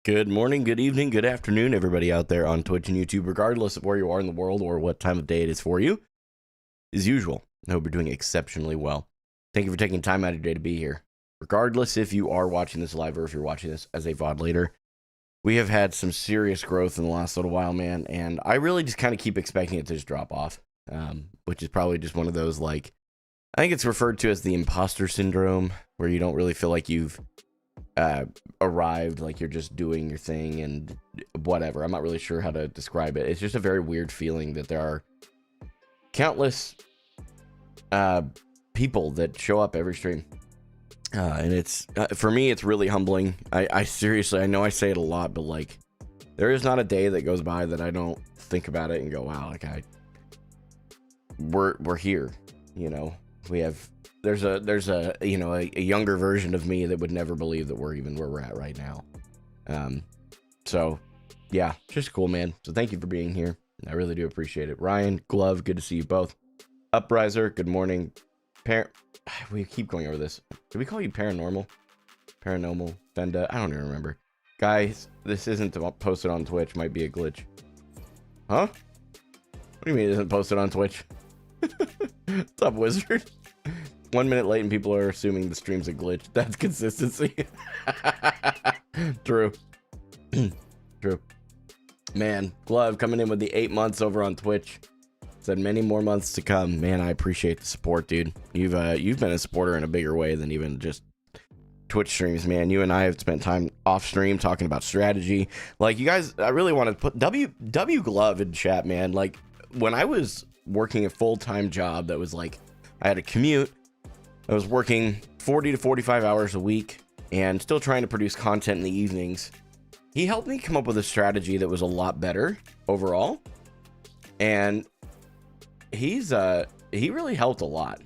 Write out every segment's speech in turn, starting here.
Good morning, good evening, good afternoon, everybody out there on Twitch and YouTube, regardless of where you are in the world or what time of day it is for you. As usual, I hope you're doing exceptionally well. Thank you for taking time out of your day to be here. Regardless if you are watching this live or if you're watching this as a VOD later, we have had some serious growth in the last little while, man, and I really just kind of keep expecting it to just drop off, which is probably just one of those, like, I think it's referred to as the imposter syndrome, where you don't really feel like you've arrived, like you're just doing your thing and whatever. I'm not really sure how to describe it. It's just a very weird feeling that there are countless people that show up every stream, and it's for me, it's really humbling. I seriously, I know I say it a lot, but like, there is not a day that goes by that I don't think about it and go, wow, like we're here, you know. There's a you know, a younger version of me that would never believe that we're even where we're at right now. So yeah, just cool, man. So thank you for being here. I really do appreciate it. Ryan, Glove, good to see you both. Upriser, good morning. We keep going over this. Did we call you paranormal? Paranormal, Fenda? I don't even remember. Guys, this isn't posted on Twitch. Might be a glitch. Huh? What do you mean it isn't posted on Twitch? What's up, Wizard? 1 minute late and people are assuming the stream's a glitch. That's consistency. True. True. Man, Glove coming in with the 8 months over on Twitch. Said many more months to come. Man, I appreciate the support, dude. You've been a supporter in a bigger way than even just Twitch streams, man. You and I have spent time off stream talking about strategy. Like, you guys, I really want to put W Glove in chat, man. Like, when I was working a full-time job that was like, I had a commute, I was working 40 to 45 hours a week and still trying to produce content in the evenings. He helped me come up with a strategy that was a lot better overall, and he really helped a lot.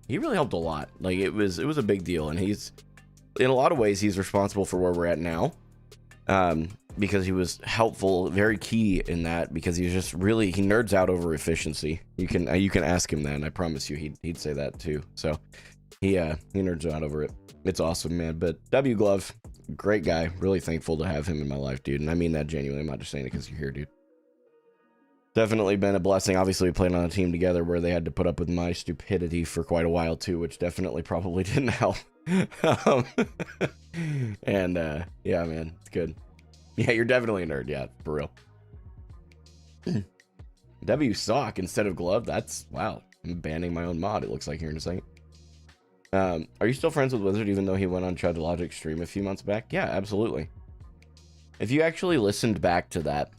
He really helped a lot. Like, it was a big deal, and he's, in a lot of ways, he's responsible for where we're at now, because he was helpful, very key in that, because he's just really, he nerds out over efficiency. You can ask him that, and I promise you he'd say that too. So he nerds out over it. It's awesome, man. But W Glove, great guy. Really thankful to have him in my life, dude. And I mean that genuinely. I'm not just saying it because you're here, dude. Definitely been a blessing. Obviously, we played on a team together where they had to put up with my stupidity for quite a while too, which definitely probably didn't help. And yeah, man, it's good. Yeah, you're definitely a nerd. Yeah, for real. W sock instead of glove. That's, wow. I'm banning my own mod, it looks like, here in a second. Are you still friends with Wizard even though he went on Chud Logic stream a few months back? Yeah, absolutely. If you actually listened back to that,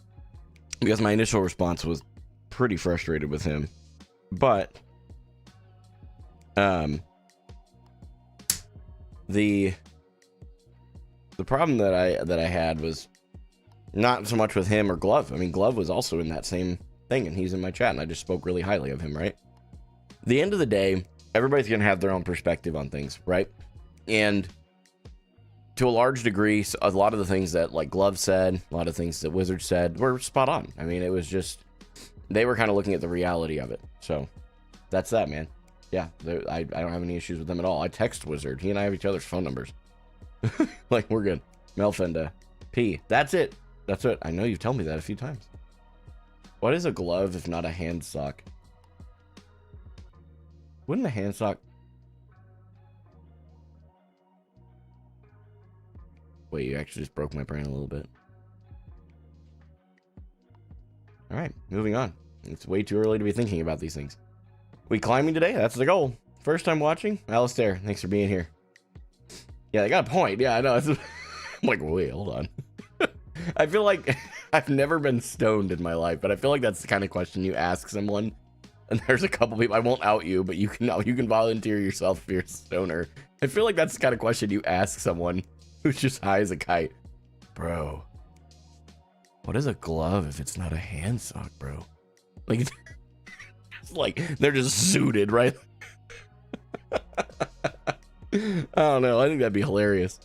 because my initial response was pretty frustrated with him, but the problem that I had was not so much with him or Glove. I mean, Glove was also in that same thing, and he's in my chat, and I just spoke really highly of him, right? At the end of the day, everybody's gonna have their own perspective on things, right? And to a large degree, a lot of the things that, like, Glove said, a lot of things that Wizard said were spot on. I mean, it was just, they were kind of looking at the reality of it. So that's that, man. Yeah, I don't have any issues with them at all. I text Wizard. He and I have each other's phone numbers. Like, we're good. Melfenda. P. That's it. That's it. I know you've told me that a few times. What is a glove if not a hand sock? Wouldn't a hand sock... Wait, you actually just broke my brain a little bit. Alright, moving on. It's way too early to be thinking about these things. We climbing today? That's the goal. First time watching? Alistair, thanks for being here. Yeah, they got a point. Yeah, I know. I'm like, wait, hold on. I feel like I've never been stoned in my life, but I feel like that's the kind of question you ask someone. And there's a couple people, I won't out you, but you can volunteer yourself if you're a stoner. I feel like that's the kind of question you ask someone who's just high as a kite. Bro, what is a glove if it's not a hand sock, bro? Like, it's like they're just suited, right? I don't know. I think that'd be hilarious.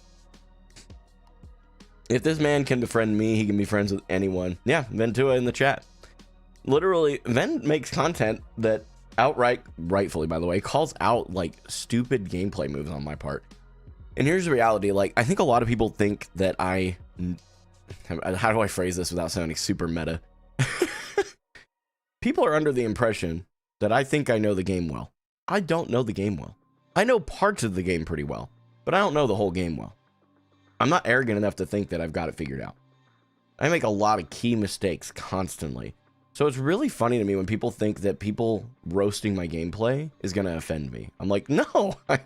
If this man can befriend me, he can be friends with anyone. Yeah, Ventura in the chat. Literally, Ven makes content that rightfully, by the way, calls out, like, stupid gameplay moves on my part. And here's the reality, like, I think a lot of people think that I how do I phrase this without sounding super meta? People are under the impression that I think I know the game well. I don't know the game well. I know parts of the game pretty well, but I don't know the whole game well. I'm not arrogant enough to think that I've got it figured out. I make a lot of key mistakes constantly. So it's really funny to me when people think that people roasting my gameplay is going to offend me. I'm like, no, my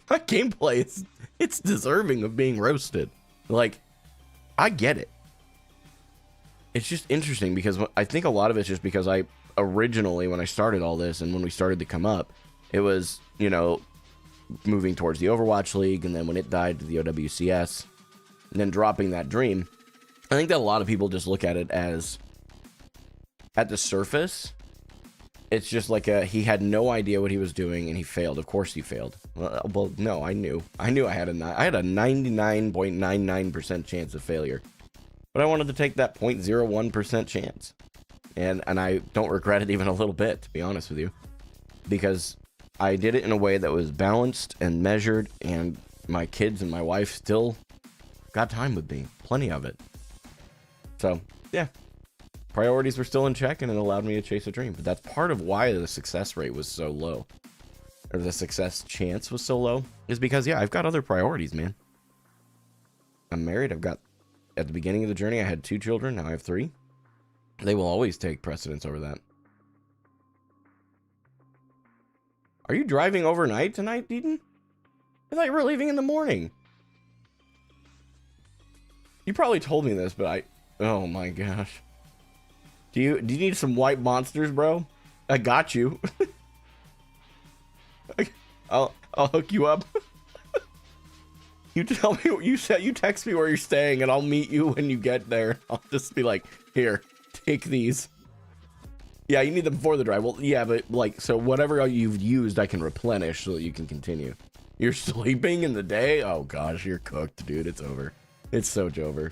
gameplay it's deserving of being roasted. Like, I get it. It's just interesting because I think a lot of it's just because I originally, when I started all this and when we started to come up, it was, you know, moving towards the Overwatch League, and then when it died to the OWCS, and then dropping that dream. I think that a lot of people just look at it as, at the surface, it's just like he had no idea what he was doing and he failed. Of course he failed. Well, no, I knew I had a 99.99% chance of failure, but I wanted to take that 0.01% chance, and I don't regret it even a little bit, to be honest with you, because I did it in a way that was balanced and measured, and my kids and my wife still got time with me, plenty of it. So yeah, priorities were still in check, and it allowed me to chase a dream. But that's part of why the success rate was so low, or the success chance was so low, is because, yeah, I've got other priorities, man. I'm married. I've got, at the beginning of the journey, I had 2 children. Now I have 3. They will always take precedence over that. Are you driving overnight tonight, Deaton? I thought you were leaving in the morning. You probably told me this, but oh my gosh. Do you need some white monsters, bro? I got you. I'll hook you up. You tell me what you said. You text me where you're staying, and I'll meet you when you get there. I'll just be like, here, take these. Yeah, you need them for the drive. Well, yeah, but like, so whatever you've used, I can replenish so that you can continue. You're sleeping in the day? Oh gosh, you're cooked, dude. It's over. It's so over.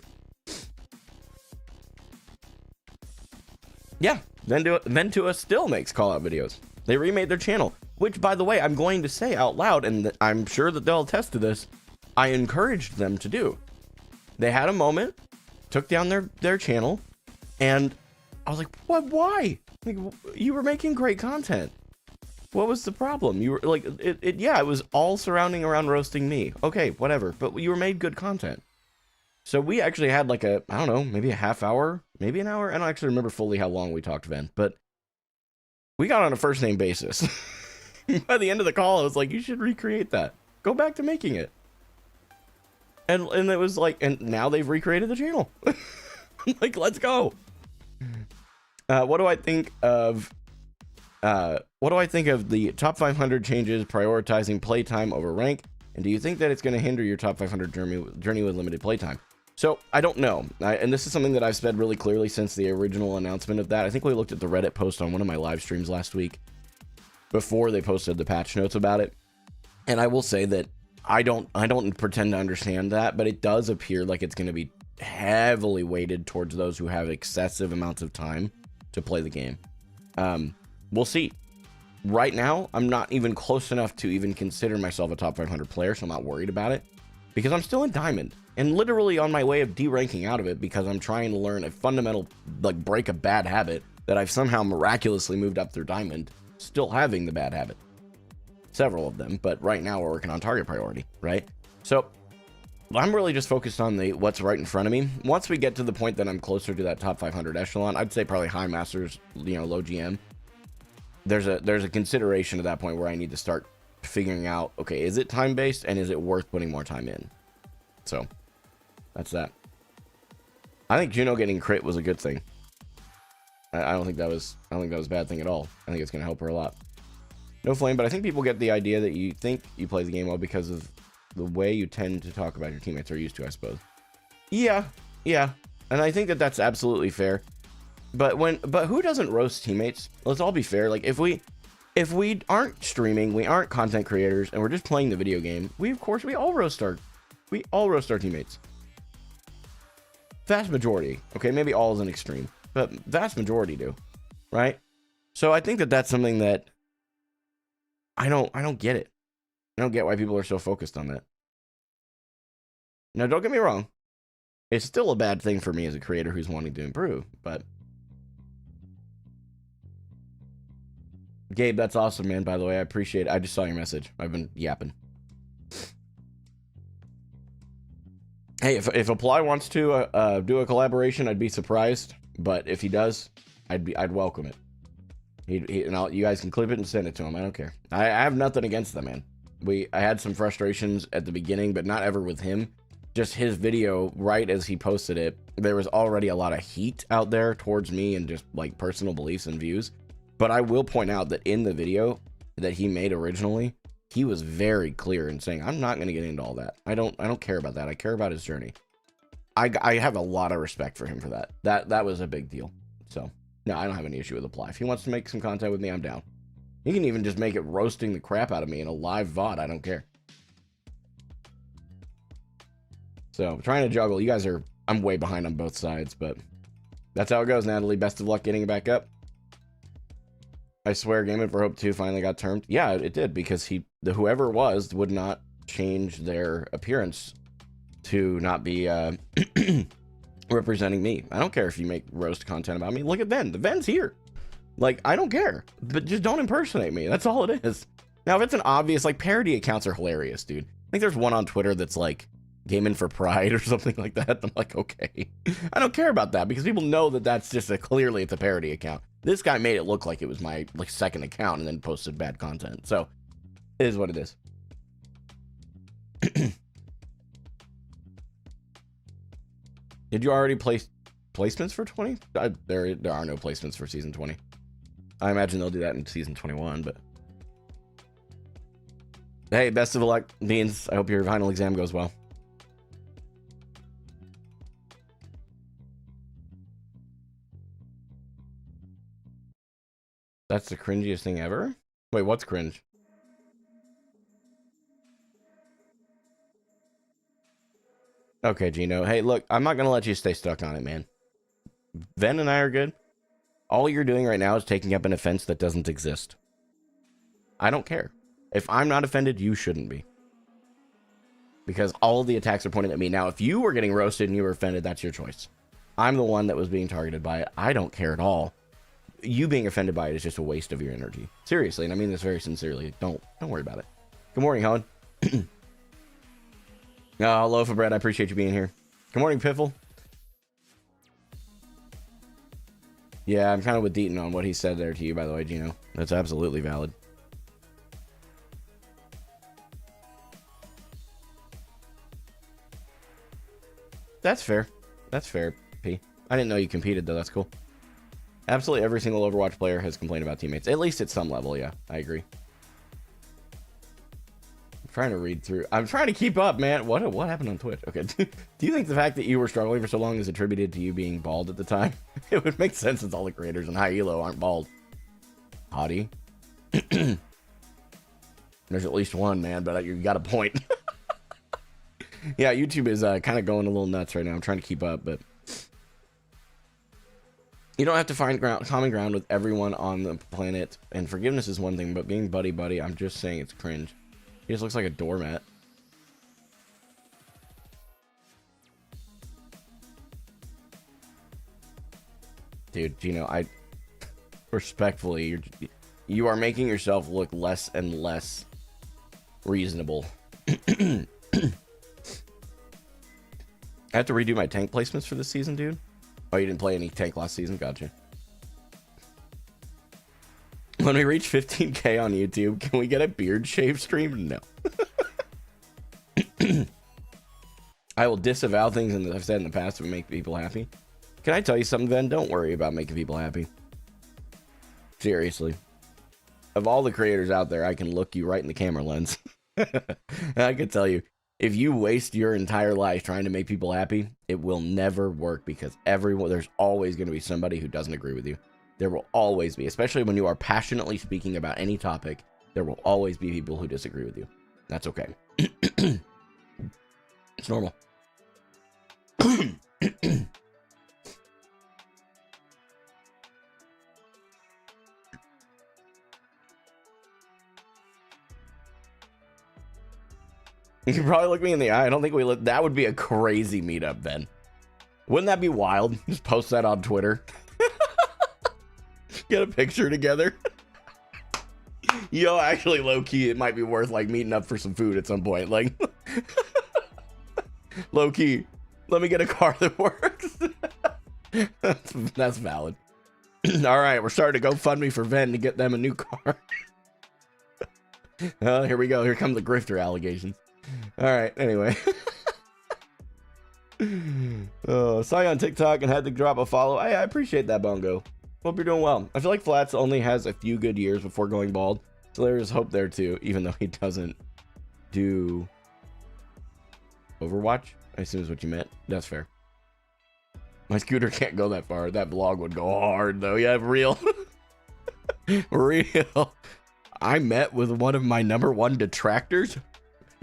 Yeah, Ventua still makes call-out videos. They remade their channel, which, by the way, I'm going to say out loud, and I'm sure that they'll attest to this, I encouraged them to do. They had a moment, took down their channel, and I was like, what? Why? Like, you were making great content. What was the problem? You were like, yeah, it was all surrounding around roasting me. Okay, whatever, but you were made good content. So we actually had like I don't know, maybe a half hour, maybe an hour. I don't actually remember fully how long we talked, Ven, but we got on a first name basis. By the end of the call, I was like, you should recreate that. Go back to making it. And it was like, and now they've recreated the channel. Like, let's go. What do I think of the top 500 changes prioritizing playtime over rank? And do you think that it's going to hinder your top 500 journey with limited playtime? So I don't know. And this is something that I've said really clearly since the original announcement of that. I think we looked at the Reddit post on one of my live streams last week before they posted the patch notes about it. And I will say that I don't pretend to understand that, but it does appear like it's going to be heavily weighted towards those who have excessive amounts of time to play the game. We'll see. Right now, I'm not even close enough to even consider myself a top 500 player, so I'm not worried about it, because I'm still in Diamond and literally on my way of de-ranking out of it because I'm trying to learn a fundamental, like, break a bad habit that I've somehow miraculously moved up through Diamond, still having the bad habit. Several of them, but right now we're working on target priority, right? So I'm really just focused on what's right in front of me. Once we get to the point that I'm closer to that top 500 echelon, I'd say probably high masters, low GM. There's a consideration at that point where I need to start figuring out, okay, is it time based and is it worth putting more time in? So that's that. I think Juno getting crit was a good thing. I don't think that was a bad thing at all. I think it's gonna help her a lot. No flame, but I think people get the idea that you think you play the game well because of the way you tend to talk about your teammates, are used to, I suppose. Yeah, and I think that that's absolutely fair. But who doesn't roast teammates? Let's all be fair. Like, if we aren't streaming, we aren't content creators, and we're just playing the video game, we all roast our teammates. Vast majority. Okay, maybe all is an extreme, but vast majority do, right? So I think that that's something that I don't get it. I don't get why people are so focused on that. Now, don't get me wrong. It's still a bad thing for me as a creator who's wanting to improve, but Gabe, that's awesome, man, by the way. I appreciate it. I just saw your message. I've been yapping. Hey, if Apply wants to do a collaboration, I'd be surprised. But if he does, I'd welcome it. You guys can clip it and send it to him. I don't care. I have nothing against them, man. I had some frustrations at the beginning, but not ever with him. Just his video, right as he posted it, there was already a lot of heat out there towards me and just like personal beliefs and views. But I will point out that in the video that he made originally, he was very clear in saying, I'm not going to get into all that. I don't care about that. I care about his journey. I have a lot of respect for him for that. That was a big deal. So, no, I don't have any issue with Apply. If he wants to make some content with me, I'm down. He can even just make it roasting the crap out of me in a live VOD. I don't care. So, trying to juggle. You guys are, I'm way behind on both sides, but that's how it goes, Natalie. Best of luck getting it back up. I swear Game for Hope 2 finally got termed. Yeah, it did, because whoever it was would not change their appearance to not be representing me. I don't care if you make roast content about me. Look at Ven. The Ven's here. Like, I don't care. But just don't impersonate me. That's all it is. Now, if it's an obvious, like, parody accounts are hilarious, dude. I think there's one on Twitter that's like, Gaming for Pride or something like that. I'm like, okay. I don't care about that because people know that that's just clearly it's a parody account. This guy made it look like it was my second account and then posted bad content. So, it is what it is. Did you already place placements for 20? There are no placements for season 20. I imagine they'll do that in season 21, but hey, best of luck, Beans. I hope your final exam goes well. That's the cringiest thing ever? Wait, what's cringe? Okay, Gino. Hey, look, I'm not going to let you stay stuck on it, man. Ven and I are good. All you're doing right now is taking up an offense that doesn't exist. I don't care. If I'm not offended, you shouldn't be. Because all the attacks are pointed at me. Now, if you were getting roasted and you were offended, that's your choice. I'm the one that was being targeted by it. I don't care at all. You being offended by it is just a waste of your energy. Seriously, and I mean this very sincerely. Don't worry about it. Good morning, Helen. Oh, loaf of bread. I appreciate you being here. Good morning, Piffle. Yeah, I'm kind of with Deaton on what he said there to you, by the way, Gino. That's absolutely valid. That's fair. That's fair, P. I didn't know you competed, though. That's cool. Absolutely every single Overwatch player has complained about teammates. At least at some level, yeah. I agree. I'm trying to read through. I'm trying to keep up, man. What happened on Twitch? Okay. Do you think the fact that you were struggling for so long is attributed to you being bald at the time? It would make sense since all the creators in high elo aren't bald. Hottie. There's at least one, man, but you got a point. Yeah, YouTube is kind of going a little nuts right now. I'm trying to keep up, but you don't have to find common ground with everyone on the planet. And forgiveness is one thing, but being buddy, I'm just saying it's cringe. He just looks like a doormat. Dude, Gino, I respectfully, you are making yourself look less and less reasonable. I have to redo my tank placements for this season, dude. Oh, you didn't play any tank last season? Gotcha. When we reach 15K on YouTube, can we get a beard shave stream? No. I will disavow things that I've said in the past to make people happy. Can I tell you something, Ven? Don't worry about making people happy. Seriously. Of all the creators out there, I can look you right in the camera lens. I can tell you, if you waste your entire life trying to make people happy, it will never work because there's always going to be somebody who doesn't agree with you. There will always be, especially when you are passionately speaking about any topic, there will always be people who disagree with you. That's okay. It's normal. You can probably look me in the eye. I don't think that would be a crazy meetup, Ben. Wouldn't that be wild? Just post that on Twitter. Get a picture together. Yo, actually, low key, it might be worth like meeting up for some food at some point. Like, low key, let me get a car that works. That's valid. All right, we're starting to GoFundMe for Ven to get them a new car. Here we go. Here come the grifter allegations. All right, anyway. Saw you on TikTok and had to drop a follow. I appreciate that, Bongo. Hope you're doing well. I feel like Flats only has a few good years before going bald, so there's hope there too, even though he doesn't do Overwatch, I assume is what you meant. That's fair. My scooter can't go that far. That vlog would go hard though. Yeah, real. Real. I met with one of my #1 detractors.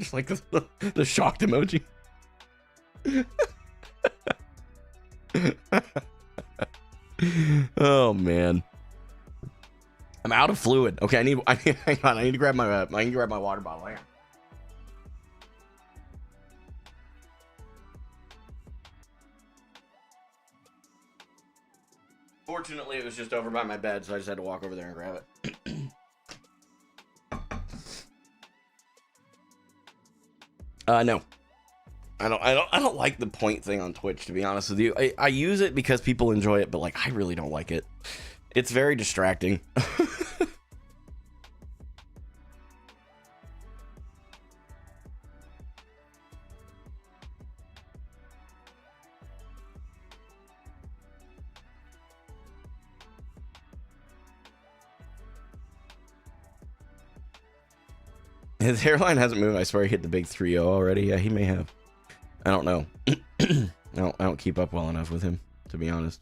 Just like the shocked emoji. Oh man, I'm out of fluid. Okay, hang on. I need to grab my water bottle. Hang on. Fortunately, it was just over by my bed, so I just had to walk over there and grab it. No. I don't like the point thing on Twitch, to be honest with you. I use it because people enjoy it, but like I really don't like it. It's very distracting. His hairline hasn't moved. I swear he hit the big 3-0 already. Yeah, he may have. I don't know. I don't keep up well enough with him, to be honest.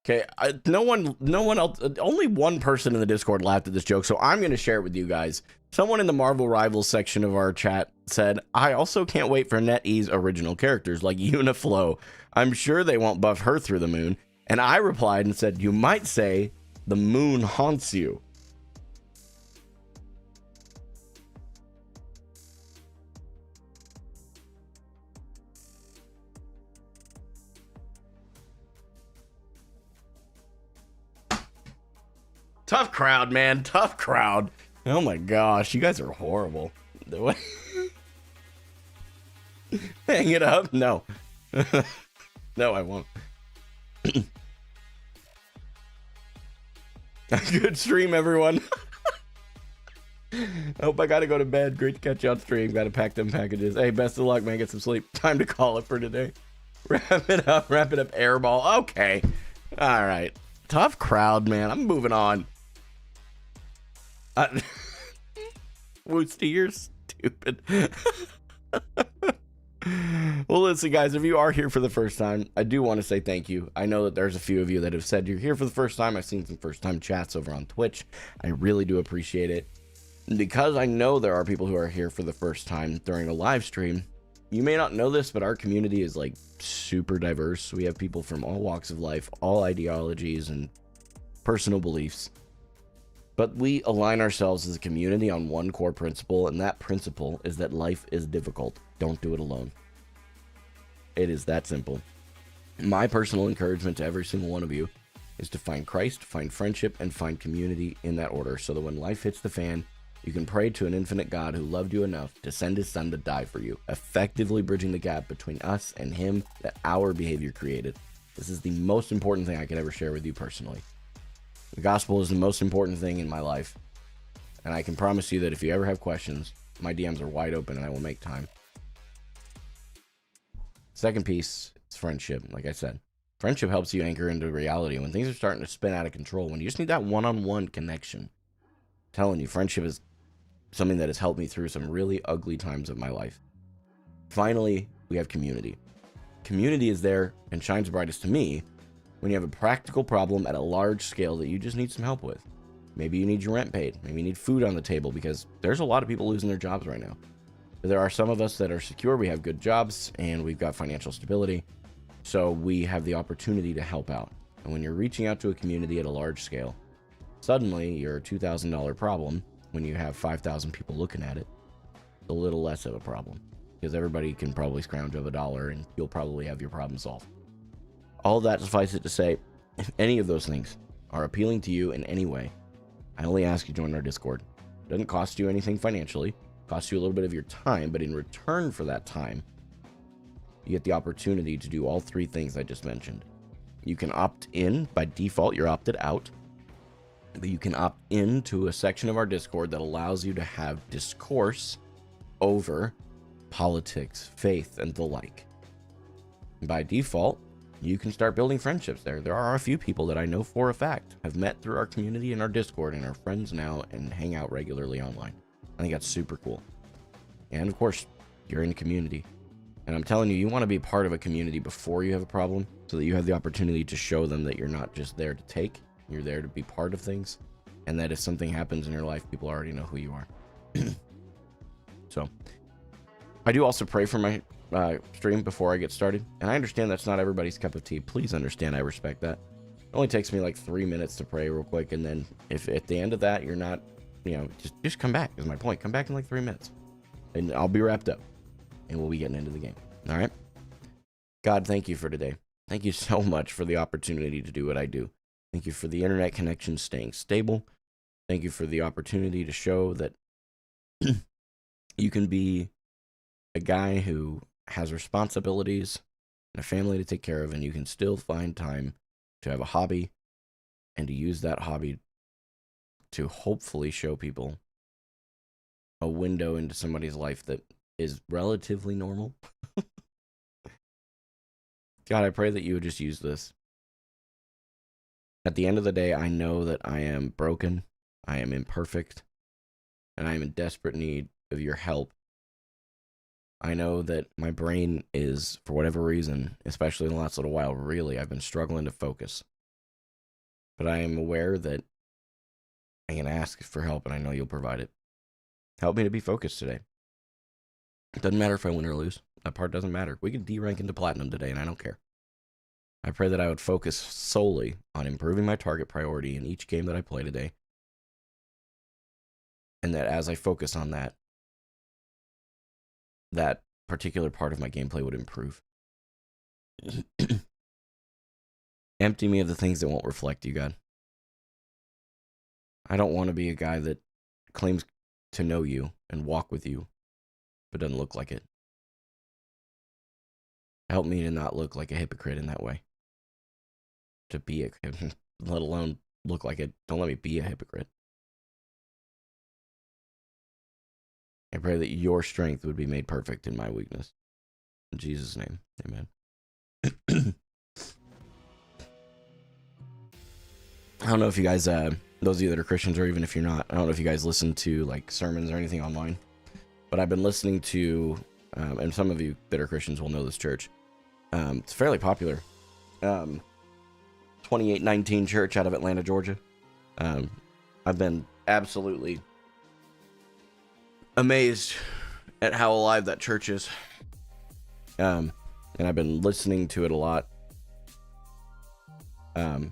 Okay, no one else, only one person in the Discord laughed at this joke, so I'm going to share it with you guys. Someone in the Marvel Rivals section of our chat said, I also can't wait for NetEase original characters like Uniflow. I'm sure they won't buff her through the moon. And I replied and said, you might say the moon haunts you. Tough crowd, man. Tough crowd. Oh my gosh, you guys are horrible. Hang it up? No. No, I won't. Good stream, everyone. I hope I gotta go to bed. Great to catch you on stream. Gotta pack them packages. Hey, best of luck, man. Get some sleep. Time to call it for today. Wrap it up, airball. Okay. All right. Tough crowd, man. I'm moving on. Woosty, you're stupid. Well, listen, guys, if you are here for the first time, I do want to say thank you. I know that there's a few of you that have said you're here for the first time. I've seen some first-time chats over on Twitch. I really do appreciate it. Because I know there are people who are here for the first time during a live stream, you may not know this, but our community is like super diverse. We have people from all walks of life, all ideologies and personal beliefs. But we align ourselves as a community on one core principle, and that principle is that life is difficult. Don't do it alone. It is that simple. My personal encouragement to every single one of you is to find Christ, find friendship, and find community in that order, so that when life hits the fan, you can pray to an infinite God who loved you enough to send his son to die for you, effectively bridging the gap between us and him that our behavior created. This is the most important thing I could ever share with you personally. The gospel is the most important thing in my life. And I can promise you that if you ever have questions, my DMs are wide open and I will make time. Second piece is friendship. Like I said, friendship helps you anchor into reality when things are starting to spin out of control, when you just need that one-on-one connection. I'm telling you, friendship is something that has helped me through some really ugly times of my life. Finally, we have community. Community is there and shines brightest to me when you have a practical problem at a large scale that you just need some help with. Maybe you need your rent paid. Maybe you need food on the table, because there's a lot of people losing their jobs right now. But there are some of us that are secure. We have good jobs and we've got financial stability. So we have the opportunity to help out. And when you're reaching out to a community at a large scale, suddenly your $2,000 problem, when you have 5,000 people looking at it, is a little less of a problem. because everybody can probably scrounge up $1 and you'll probably have your problem solved. All that suffice it to say, if any of those things are appealing to you in any way, I only ask you to join our Discord. It doesn't cost you anything financially. It costs you a little bit of your time, but in return for that time, you get the opportunity to do all 3 things I just mentioned. You can opt in. By default, you're opted out. But you can opt into a section of our Discord that allows you to have discourse over politics, faith, and the like. And by default, you can start building friendships there. There are a few people that I know for a fact have met through our community and our Discord and are friends now and hang out regularly online. I think that's super cool. And of course, you're in a community. And I'm telling you, you want to be part of a community before you have a problem so that you have the opportunity to show them that you're not just there to take, you're there to be part of things, and that if something happens in your life, people already know who you are. So, I do also pray for my stream before I get started, and I understand that's not everybody's cup of tea. Please understand, I respect that. It only takes me like 3 minutes to pray real quick, and then if at the end of that you're not, just come back is my point. Come back in like 3 minutes, and I'll be wrapped up, and we'll be getting into the game. All right? God, thank you for today. Thank you so much for the opportunity to do what I do. Thank you for the internet connection staying stable. Thank you for the opportunity to show that you can be a guy who has responsibilities and a family to take care of, and you can still find time to have a hobby and to use that hobby to hopefully show people a window into somebody's life that is relatively normal. God, I pray that you would just use this. At the end of the day, I know that I am broken, I am imperfect, and I am in desperate need of your help. I know that my brain is, for whatever reason, especially in the last little while, really, I've been struggling to focus. But I am aware that I can ask for help, and I know you'll provide it. Help me to be focused today. It doesn't matter if I win or lose. That part doesn't matter. We could D-rank into platinum today, and I don't care. I pray that I would focus solely on improving my target priority in each game that I play today. And that as I focus on that, that particular part of my gameplay would improve. Empty me of the things that won't reflect you, God. I don't want to be a guy that claims to know you and walk with you, but doesn't look like it. Help me to not look like a hypocrite in that way. To be a, let alone look like it. Don't let me be a hypocrite. I pray that your strength would be made perfect in my weakness. In Jesus' name, amen. I don't know if you guys, those of you that are Christians, or even if you're not, I don't know if you guys listen to like sermons or anything online, but I've been listening to, and some of you that are Christians will know this church. It's fairly popular. 2819 Church out of Atlanta, Georgia. I've been absolutely amazed at how alive that church is. And I've been listening to it a lot. For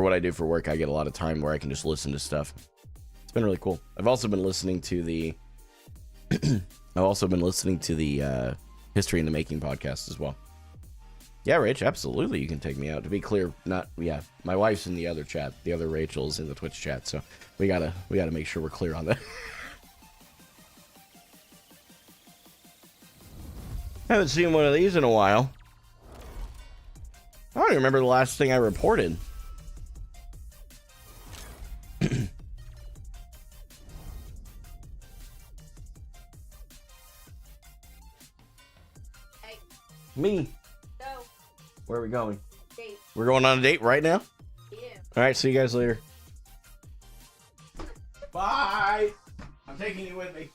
what I do for work, I get a lot of time where I can just listen to stuff. It's been really cool. I've also been listening to the History in the Making podcast as well. Yeah, Rach, absolutely. You can take me out. To be clear, my wife's in the other chat. The other Rachel's in the Twitch chat. So we gotta make sure we're clear on that. Haven't seen one of these in a while. I don't even remember the last thing I reported. Hey. Me. Go. Where are we going? Date. We're going on a date right now? Yeah. All right, see you guys later. Bye. I'm taking you with me.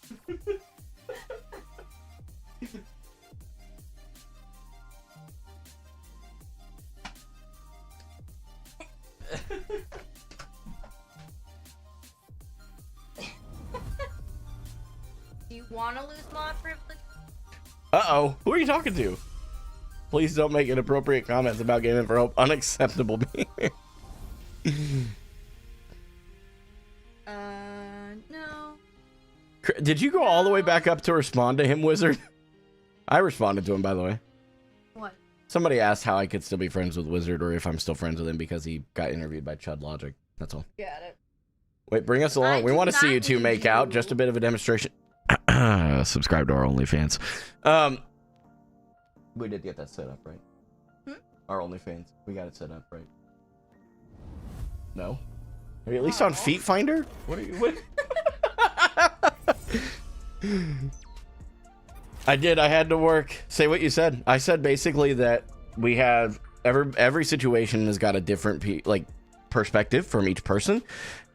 Do you want to lose my privilege? Uh-oh. Who are you talking to? Please don't make inappropriate comments about Gaming for Hope. Unacceptable behavior. No. Did you go all the way back up to respond to him, Wizard? I responded to him, by the way. What? Somebody asked how I could still be friends with Wizard or if I'm still friends with him because he got interviewed by Chud Logic. That's all. Got it. Wait, bring us along. We want to see you two make out. you. Just a bit of a demonstration. Subscribe to our OnlyFans. We did get that set up, right? Our OnlyFans. We got it set up, right? No? Are you at least on Feet Finder? What are you... What? I did. I had to work. Say what you said. I said basically that we have... Every situation has got a different perspective from each person.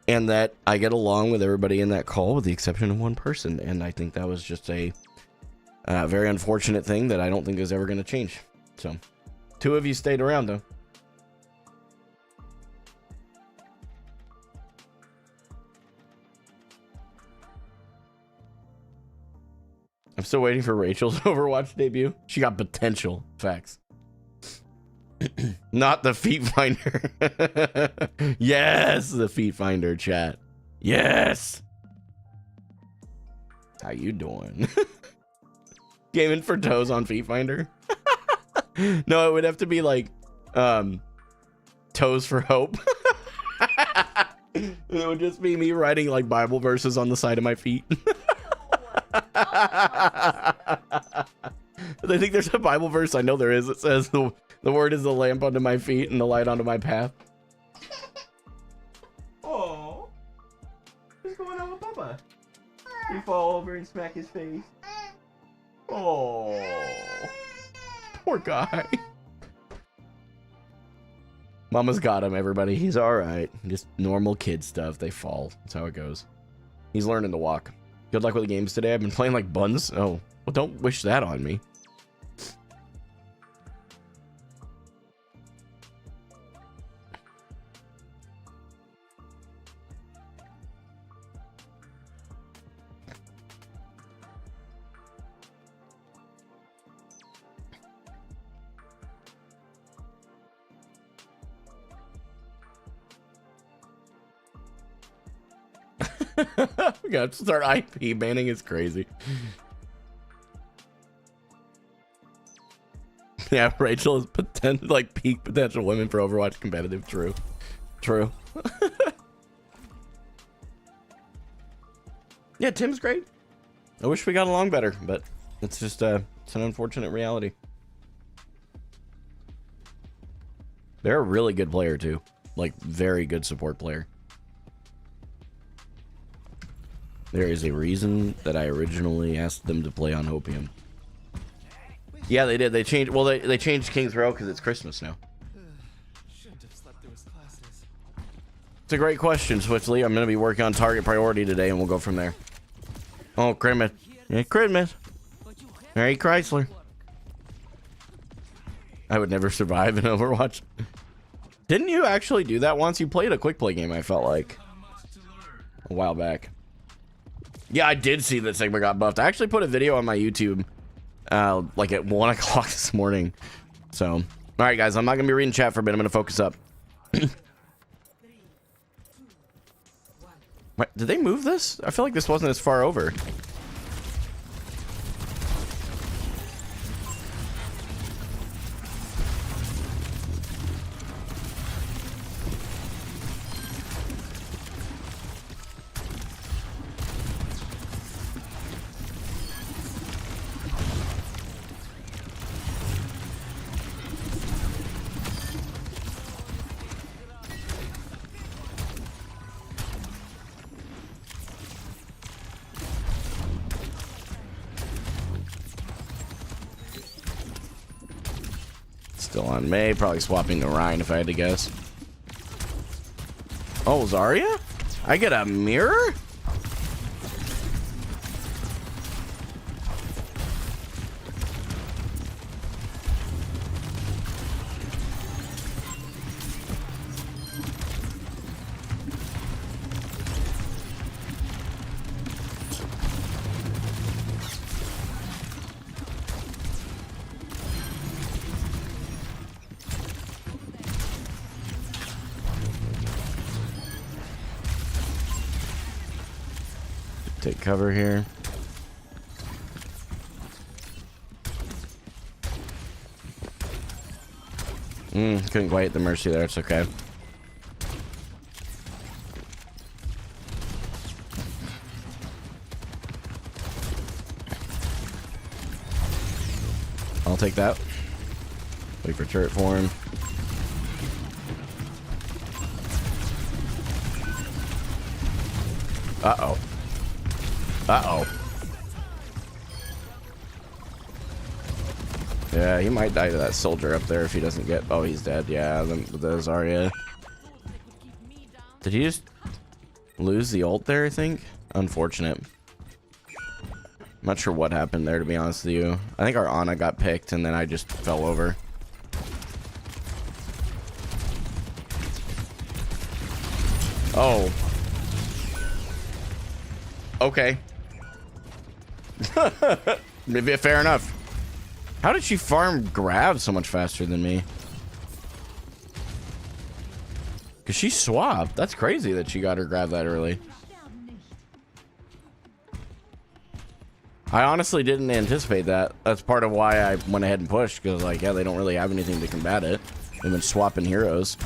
And that I get along with everybody in that call with the exception of one person. And I think that was just a very unfortunate thing that I don't think is ever going to change. So, 2 of you stayed around, though. I'm still waiting for Rachel's Overwatch debut. She got potential. Facts. Not the Feet Finder. Yes, the Feet Finder chat. Yes. How you doing? Gaming for toes on Feet Finder? No, it would have to be like Toes for Hope. It would just be me writing like Bible verses on the side of my feet. I think there's a Bible verse. I know there is. It says the word is the lamp unto my feet and the light unto my path. Oh, what's going on with Papa? You fall over and smack his face. Oh, poor guy. Mama's got him, everybody. He's all right. Just normal kid stuff. They fall. That's how it goes. He's learning to walk. Good luck with the games today. I've been playing like buns. Oh, well, don't wish that on me. We gotta start IP banning is crazy. Yeah, Rachel is peak potential women for Overwatch competitive. True. Yeah, Tim's great. I wish we got along better, but it's just it's an unfortunate reality. They're a really good player too, like very good support player. There is a reason that I originally asked them to play on Hopium. Yeah, they did. They changed. Well, they changed King's Row because it's Christmas now. It's a great question, Swiftly. I'm going to be working on target priority today, and we'll go from there. Oh, Christmas. Yeah, Christmas. Merry Chrysler. I would never survive in Overwatch. Didn't you actually do that once? You played a quick play game, I felt like. A while back. Yeah, I did see that Sigma got buffed. I actually put a video on my YouTube like at 1 o'clock this morning. So, all right, guys, I'm not going to be reading chat for a bit. I'm going to focus up. What, did they move this? I feel like this wasn't as far over. Still on May, probably swapping to Ryan if I had to guess. Oh, Zarya? I get a mirror? take cover here. Couldn't quite hit the Mercy there. It's okay. I'll take that. Wait for turret for him. Uh-oh. Uh-oh. Yeah, he might die to that soldier up there if he doesn't get... Oh, he's dead. Yeah, the Zarya. Did he just lose the ult there, I think? Unfortunate. I'm not sure what happened there, to be honest with you. I think our Ana got picked, and then I just fell over. Oh. Okay. Maybe fair enough. How did she farm grab so much faster than me? Because she swapped. That's crazy that she got her grab that early. I honestly didn't anticipate that. That's part of why I went ahead and pushed. Because, like, yeah, they don't really have anything to combat it. They've been swapping heroes.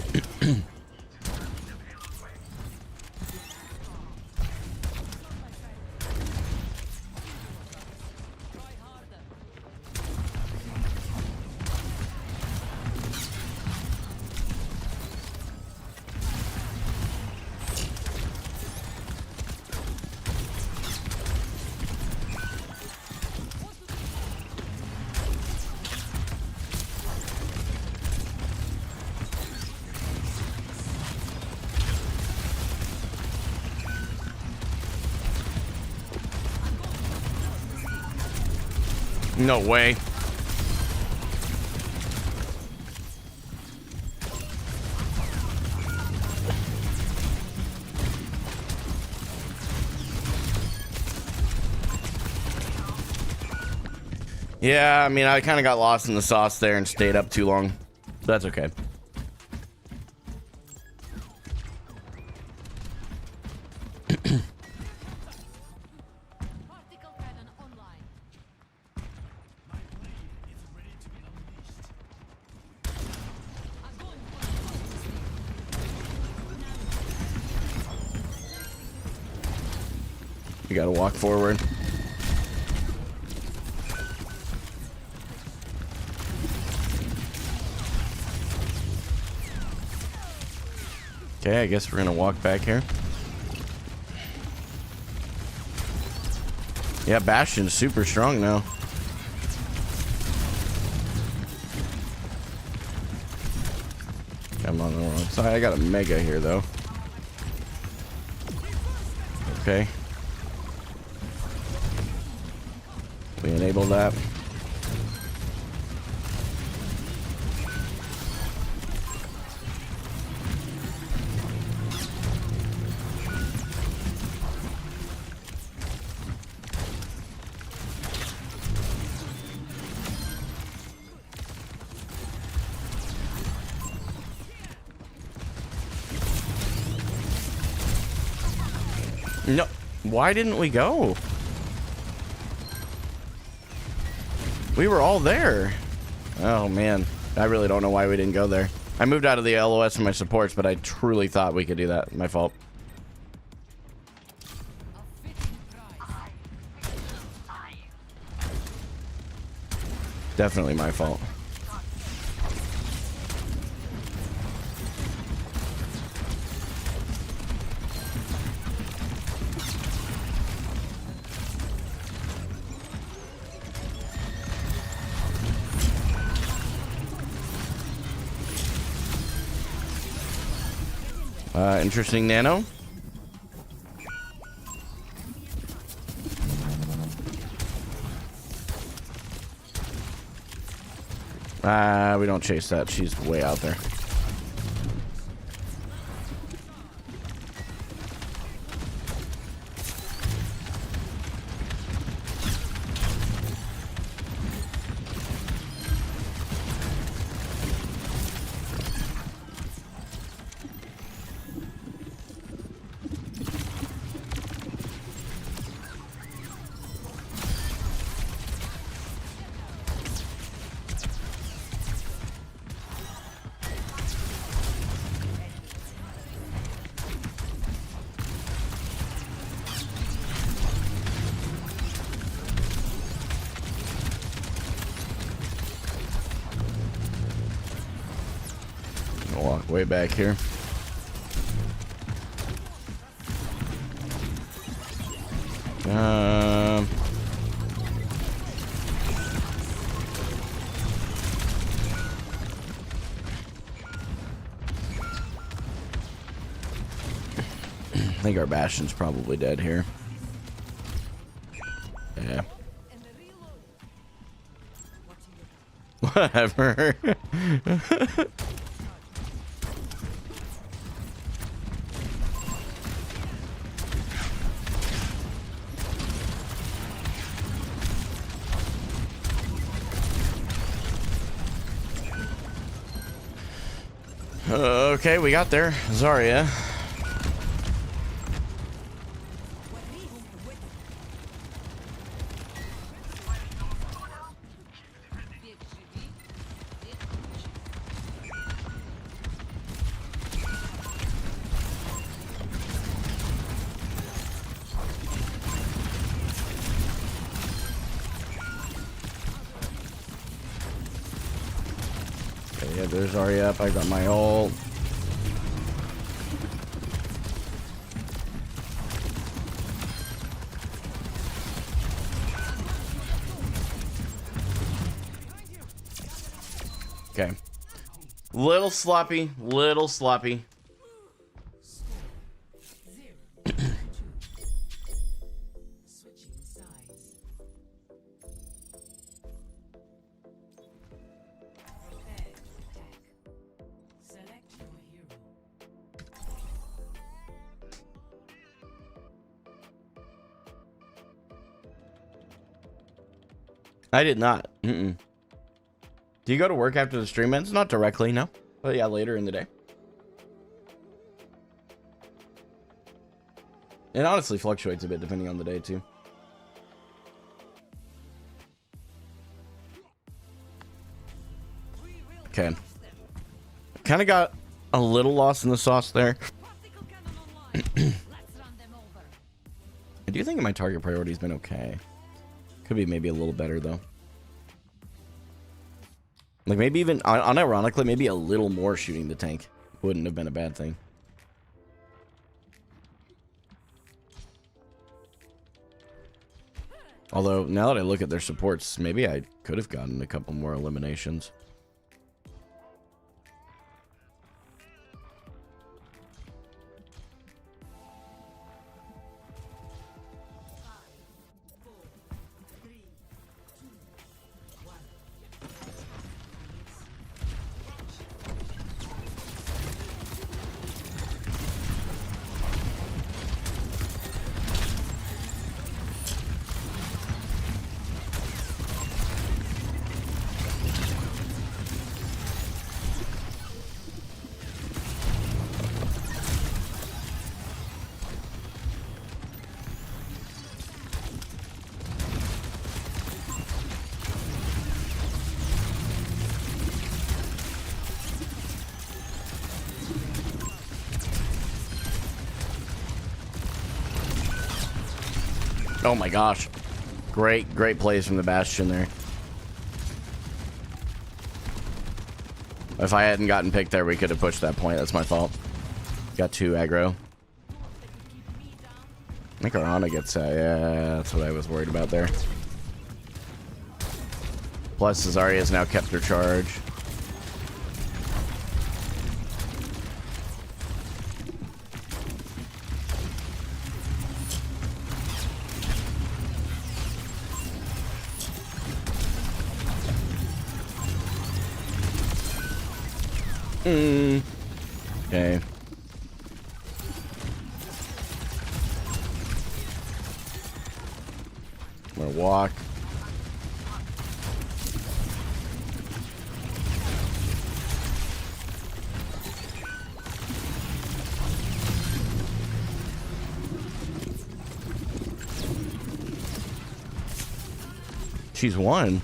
No way. Yeah, I mean, I kind of got lost in the sauce there and stayed up too long. That's okay. You gotta walk forward. Okay, I guess we're gonna walk back here. Yeah, Bastion's super strong now. I'm on the wrong side. I got a Mega here, though. Okay. We enable that. No, why didn't we go? We were all there. Oh man, I really don't know why we didn't go there. I moved out of the LOS and my supports, but I truly thought we could do that. My fault. Definitely my fault. Interesting nano. We don't chase that. She's way out there. Walk way back here. I think our Bastion's probably dead here. Yeah. Whatever. Okay, we got there. Zarya. Yeah, there's Zarya up. I got my ult. Okay. Little sloppy, little sloppy. I did not. Do you go to work after the stream ends? Not directly, no. But yeah, later in the day. It honestly fluctuates a bit depending on the day too. Okay. Kind of got a little lost in the sauce there. I do think my target priority's been okay. Could be maybe a little better though. Like maybe even, unironically, maybe a little more shooting the tank wouldn't have been a bad thing. Although, now that I look at their supports, maybe I could have gotten a couple more eliminations. Oh my gosh. Great plays from the Bastion there. If I hadn't gotten picked there, we could have pushed that point. That's my fault. Got too aggro. I think our Ana gets yeah, that's what I was worried about there. Plus, Zarya has now kept her charge. Okay. I'm gonna walk. She's won.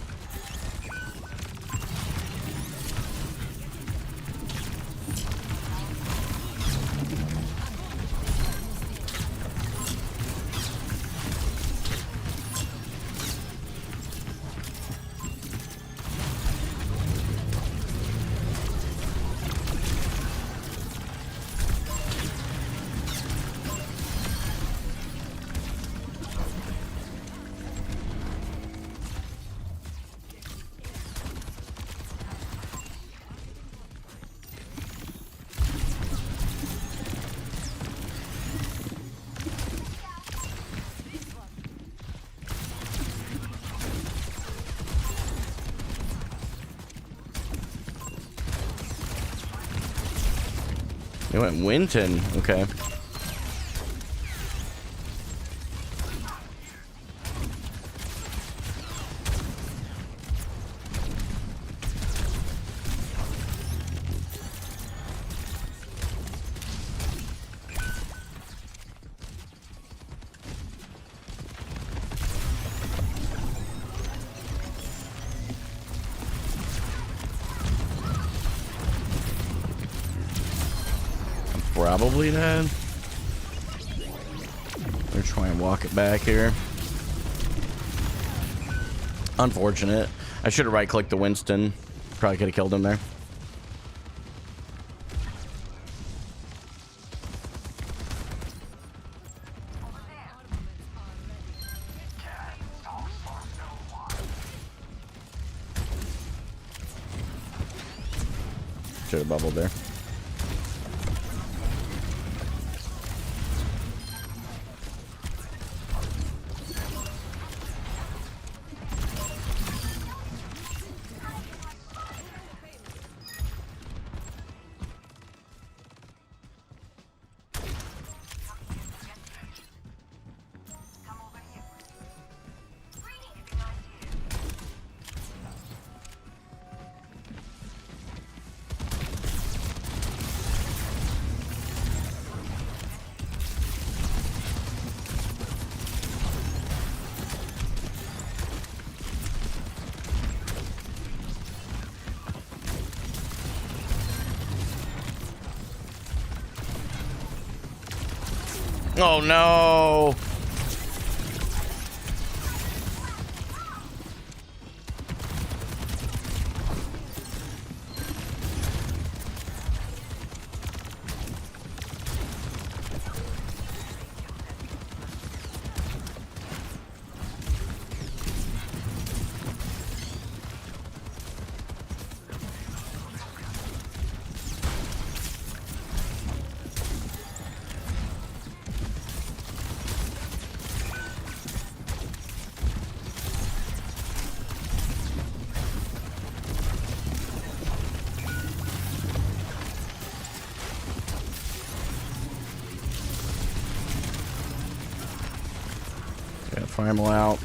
They went Winton. Okay. Probably dead. They're trying to walk it back here. Unfortunate. I should have right-clicked the Winston. Probably could have killed him there. Should have bubbled there. Oh no! Primal out.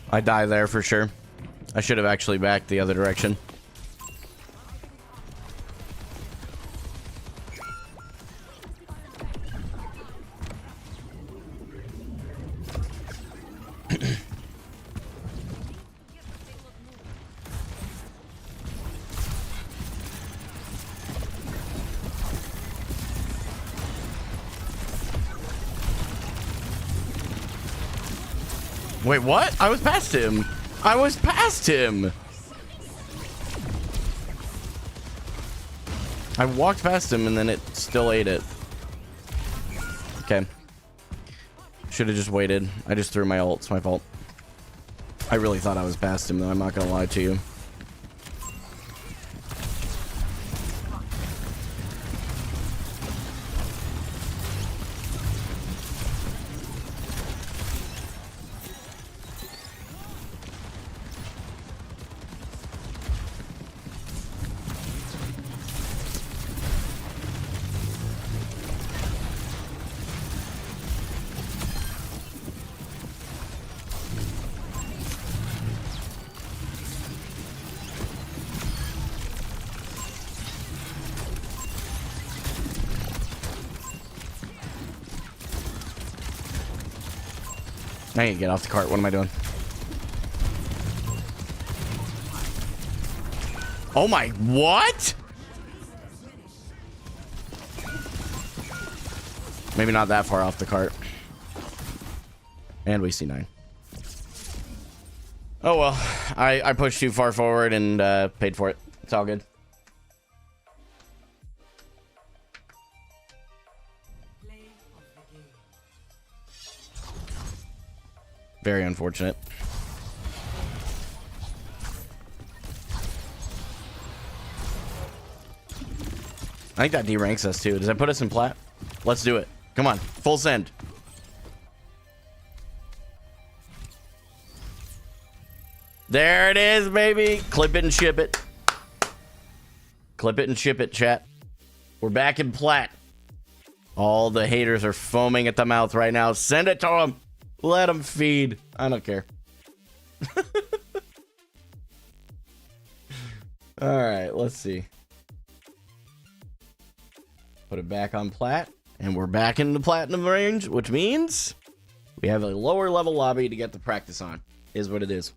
I die there for sure. I should have actually backed the other direction. Wait, what? I was past him. I was past him. I walked past him and then it still ate it. Okay. Should have just waited. I just threw my ult. It's my fault. I really thought I was past him though. I'm not gonna lie to you. I need to get off the cart. What am I doing? Oh my, what? Maybe not that far off the cart. And we see 9. Oh well, I pushed too far forward and paid for it. It's all good. Very unfortunate. I think that deranks us too. Does that put us in plat? Let's do it. Come on, full send. There it is, baby. Clip it and ship it. Clip it and ship it, chat. We're back in plat. All the haters are foaming at the mouth right now. Send it to them. Let them feed. I don't care. All right, let's see. Put it back on plat. And we're back in the platinum range, which means we have a lower level lobby to get the practice on. Is what it is.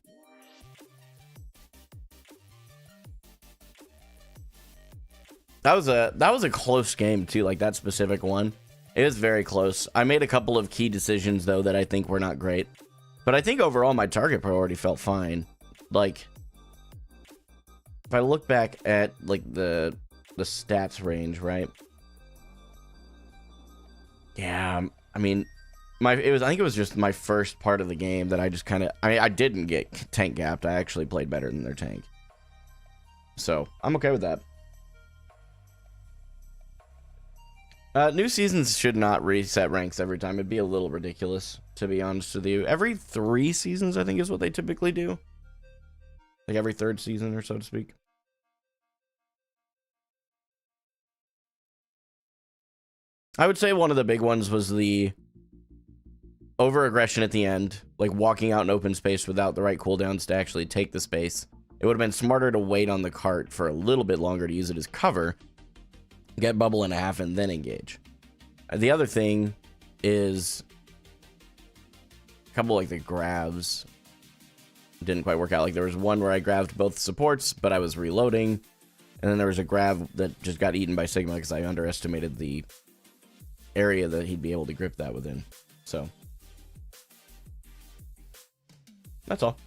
That was a close game too, like that specific one. It was very close. I made a couple of key decisions though that I think were not great. But I think overall my target priority felt fine. Like if I look back at like the stats range, right? Yeah, I mean I think it was just my first part of the game that I just kind of I didn't get tank gapped. I actually played better than their tank. So, I'm okay with that. New seasons should not reset ranks every time. It'd be a little ridiculous, to be honest with you. Every 3 seasons, I think, is what they typically do. Like every 3rd season, or so to speak. I would say one of the big ones was the over-aggression at the end. Like walking out in open space without the right cooldowns to actually take the space. It would have been smarter to wait on the cart for a little bit longer to use it as cover. Get bubble in half and then engage. The other thing is a couple like the grabs didn't quite work out. Like there was one where I grabbed both supports, but I was reloading. And then there was a grab that just got eaten by Sigma because I underestimated the area that he'd be able to grip that within. So that's all.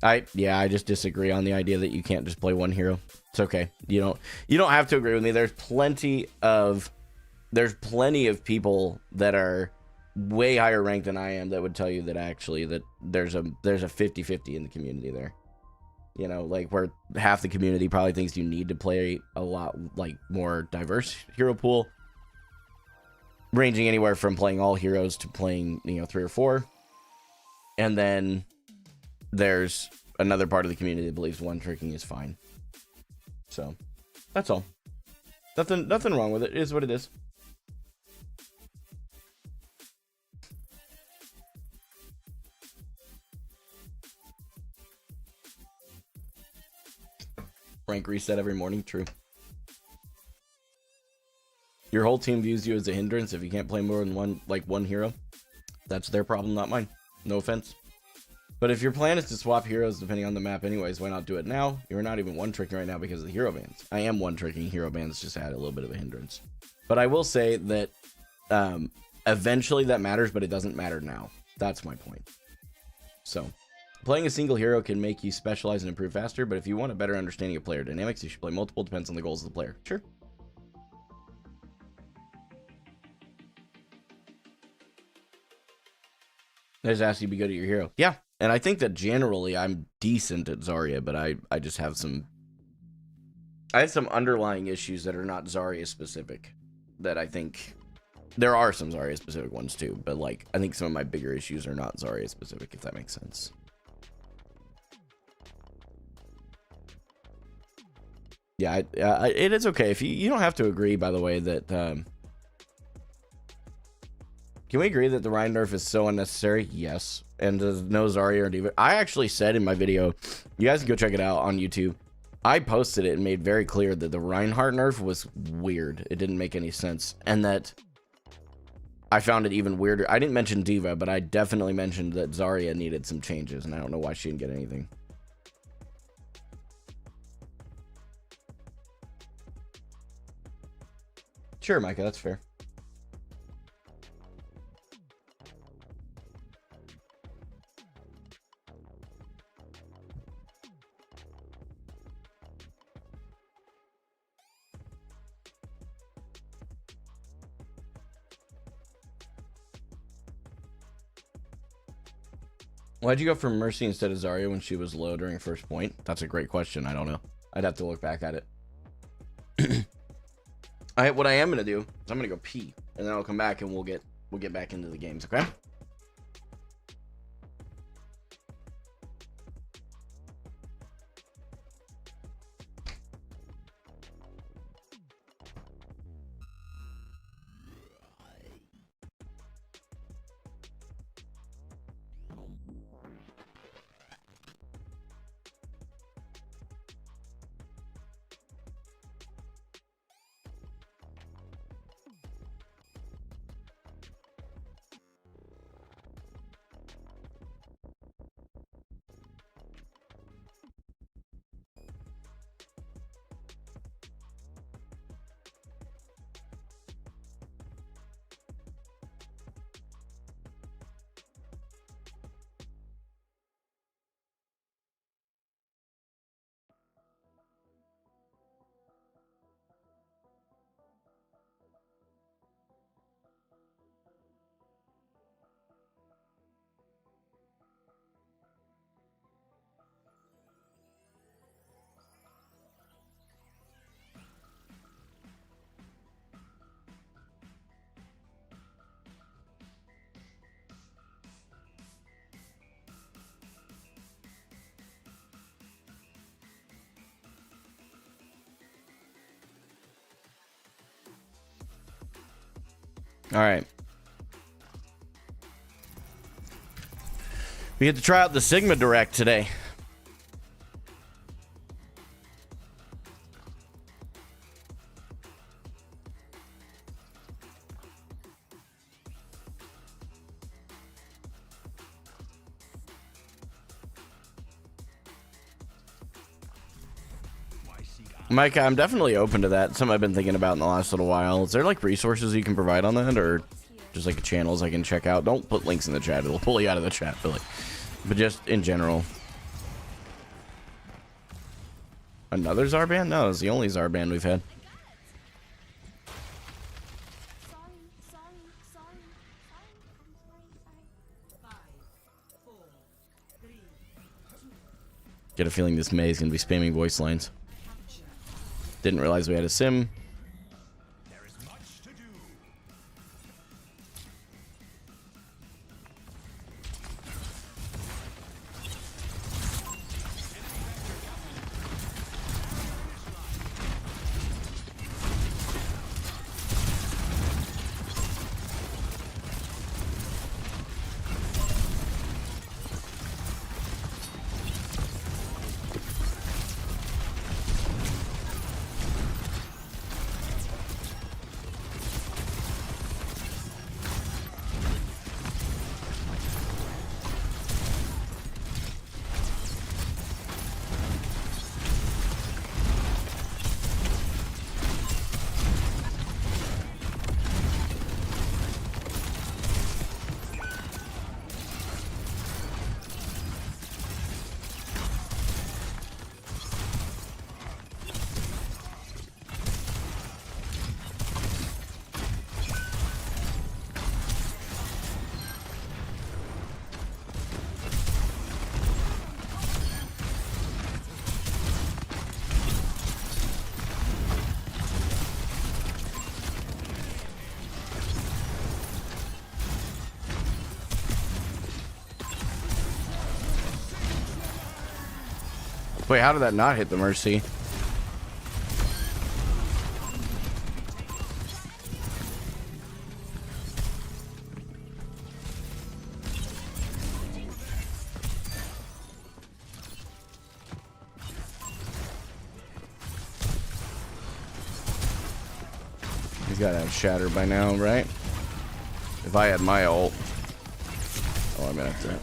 I just disagree on the idea that you can't just play one hero. It's okay. You don't have to agree with me. There's plenty of people that are way higher ranked than I am that would tell you that actually that there's a 50-50 in the community there. You know, like where half the community probably thinks you need to play a lot like more diverse hero pool, ranging anywhere from playing all heroes to playing, 3 or 4. And then there's another part of the community that believes one tricking is fine. So that's all. Nothing wrong with it. It is what it is. Rank reset every morning. True. Your whole team views you as a hindrance if you can't play more than one hero. That's their problem, not mine. No offense. But if your plan is to swap heroes depending on the map anyways, why not do it now? You're not even one-tricking right now because of the hero bans. I am one-tricking. Hero bans just had a little bit of a hindrance. But I will say that eventually that matters, but it doesn't matter now. That's my point. So, playing a single hero can make you specialize and improve faster, but if you want a better understanding of player dynamics, you should play multiple. Depends on the goals of the player. Sure. I just asked you to be good at your hero. Yeah. And I think that generally I'm decent at Zarya, but I just have I have some underlying issues that are not Zarya specific that I think there are some Zarya specific ones too, but like I think some of my bigger issues are not Zarya specific, if that makes sense. Yeah, it is okay if you don't have to agree, by the way, that can we agree that the Rein nerf is so unnecessary? Yes. And there's no Zarya or D.Va. I actually said in my video, you guys can go check it out on YouTube. I posted it and made very clear that the Reinhardt nerf was weird. It didn't make any sense. And that I found it even weirder. I didn't mention Diva, but I definitely mentioned that Zarya needed some changes, and I don't know why she didn't get anything. Sure, Micah, that's fair. Why'd you go for Mercy instead of Zarya when she was low during first point? That's a great question. I don't know. I'd have to look back at it. What I am gonna do is I'm gonna go pee, and then I'll come back and we'll get back into the games, okay? All right. We get to try out the Sigma Direct today. Mike, I'm definitely open to that. Something I've been thinking about in the last little while. Is there like resources you can provide on that, or just like channels I can check out? Don't put links in the chat. It'll pull you out of the chat, Billy. But just in general. Another Zarband? No, it's the only Zarband we've had. Get a feeling this May is going to be spamming voice lines. Didn't realize we had a sim. Wait, how did that not hit the Mercy? He's got to have Shatter by now, right? If I had my ult. Oh, I'm gonna have to.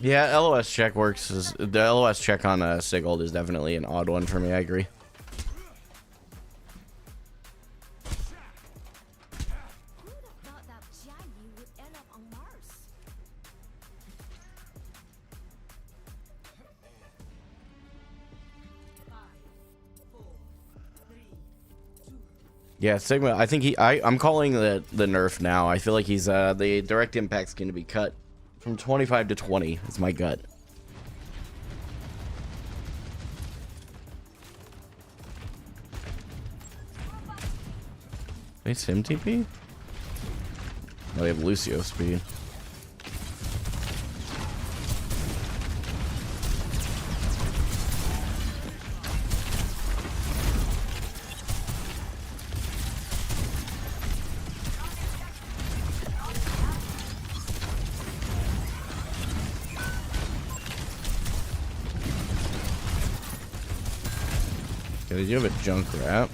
Yeah, LOS check works. The LOS check on Siguld is definitely an odd one for me. I agree. Yeah, Sigma. I think I'm calling the nerf now. I feel like he's the direct impact's going to be cut from 25 to 20. It's my gut. They sim TP? No, they have Lucio speed. Did you have a junk wrap?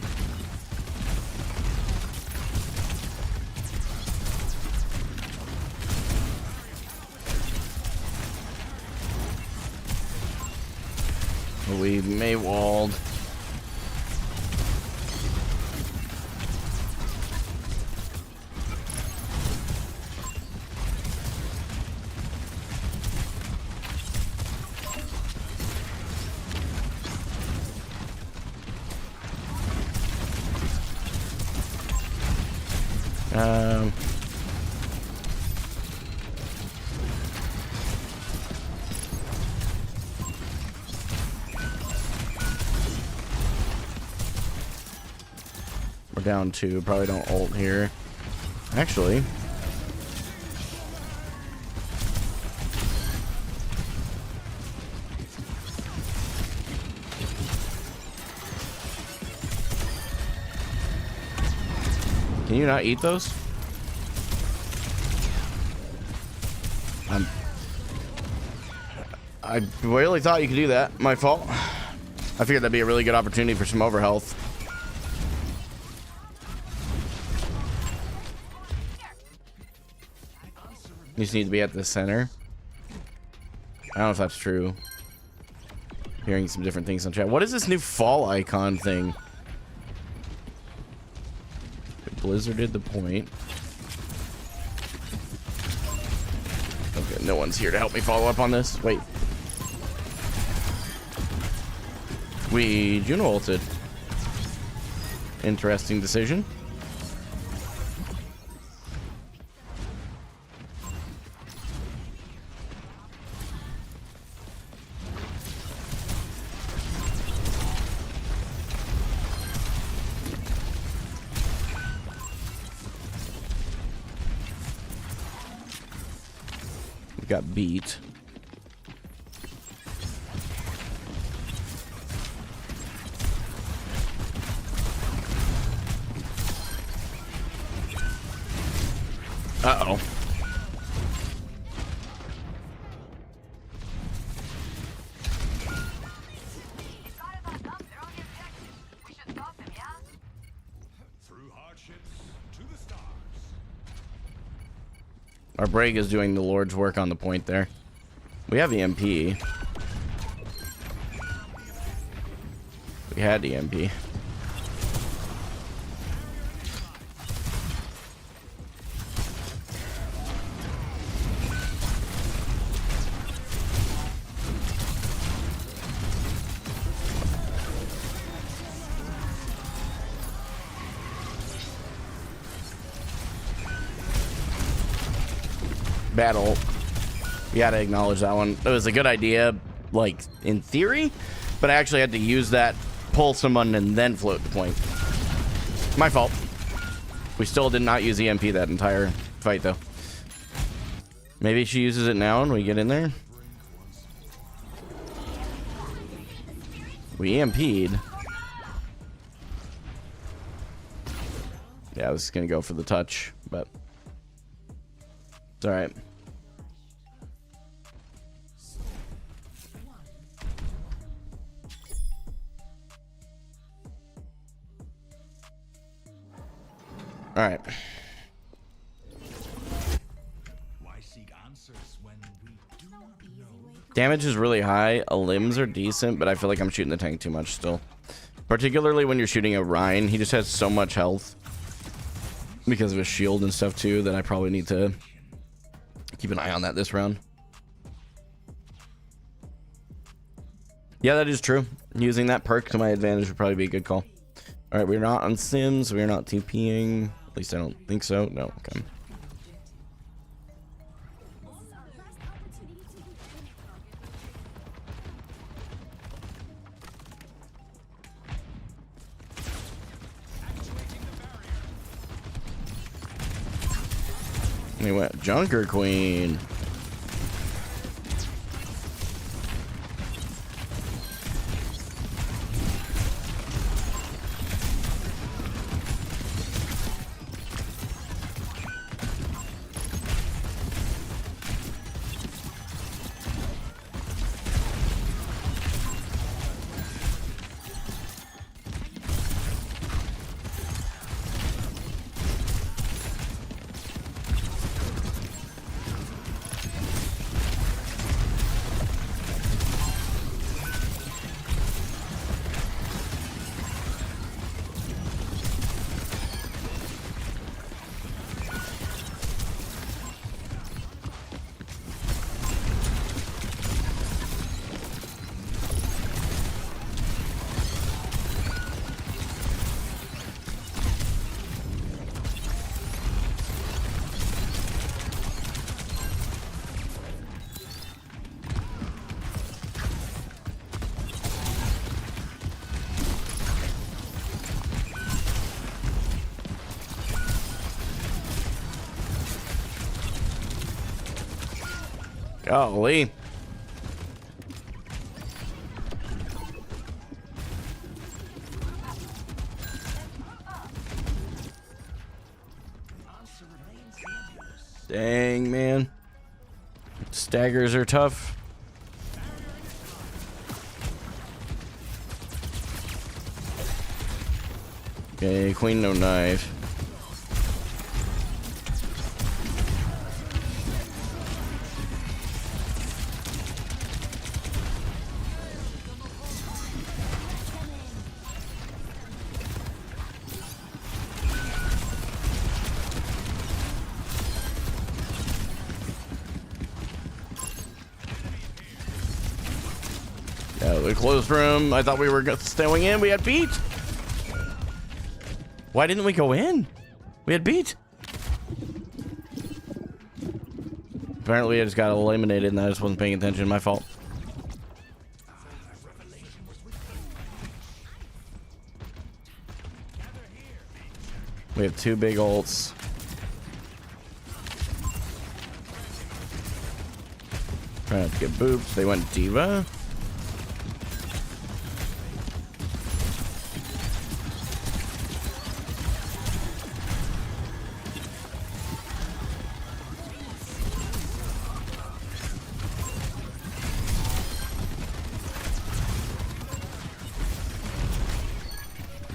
We may walled. We're down 2. Probably don't ult here. Actually. Can you not eat those? I really thought you could do that. My fault. I figured that'd be a really good opportunity for some overhealth. You just need to be at the center. I don't know if that's true. Hearing some different things on chat. What is this new fall icon thing? Blizzard did the point. Okay, no one's here to help me follow up on this. Wait. We Juno ulted. Interesting decision. We got beat. Uh-oh. Our Brig is doing the Lord's work on the point there. We have EMP. We had EMP. Battle. You gotta acknowledge that one. It was a good idea, like, in theory, but I actually had to use that, pull someone, and then float the point. My fault. We still did not use EMP that entire fight, though. Maybe she uses it now and we get in there. We EMP'd. Yeah, I was gonna go for the touch, but it's alright. Alright. Damage is really high. Limbs are decent, but I feel like I'm shooting the tank too much still. Particularly when you're shooting a Ryan. He just has so much health because of his shield and stuff too that I probably need to keep an eye on that this round. Yeah, that is true. Using that perk to my advantage would probably be a good call. Alright, we're not on Sims. We're not TPing. At least I don't think so. No, okay. We went Junker Queen. Golly. Dang, man. Staggers are tough. Okay, Queen no knife. The closed room. I thought we were staying in. We had beat. Why didn't we go in? We had beat. Apparently I just got eliminated and I just wasn't paying attention. My fault. We have 2 big ults. Trying to get booped. They went Diva.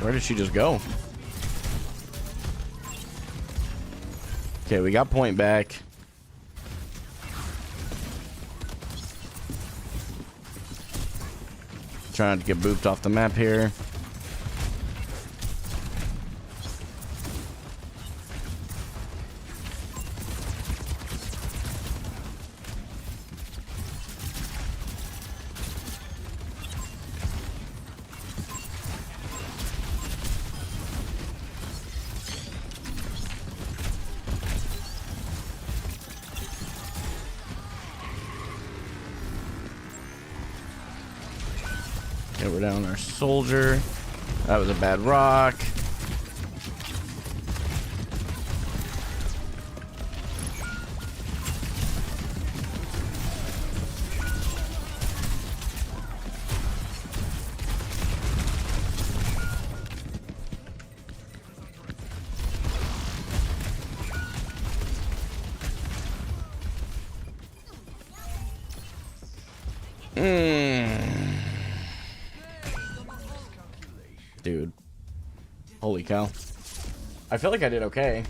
Where did she just go? Okay, we got point back. Trying to get booped off the map here. Okay, we're down our soldier. That was a bad rock. Dude. Holy cow. I feel like I did okay.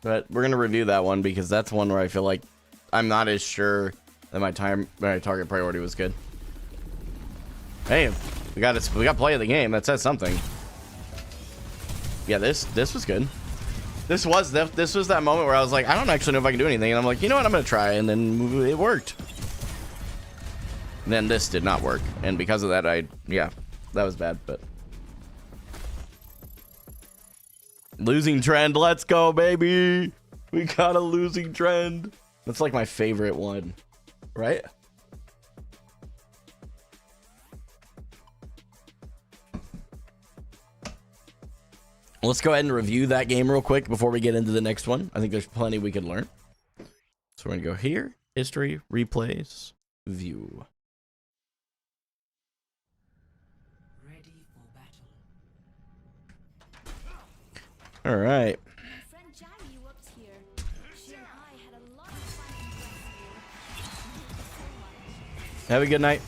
But we're going to review that one because that's one where I feel like I'm not as sure that my target priority was good. Hey, we got play of the game. That says something. Yeah, this was good. This was that moment where I was like, I don't actually know if I can do anything. And I'm like, you know what? I'm going to try. And then it worked. And then this did not work. And because of that, yeah, that was bad. But losing trend. Let's go, baby. We got a losing trend. That's like my favorite one, right? Let's go ahead and review that game real quick before we get into the next one. I think there's plenty we could learn. So we're going to go here. History, replays, view. Ready for battle. All right. Friend Jackie worked here. She and I had a lot of fun in Have a good night.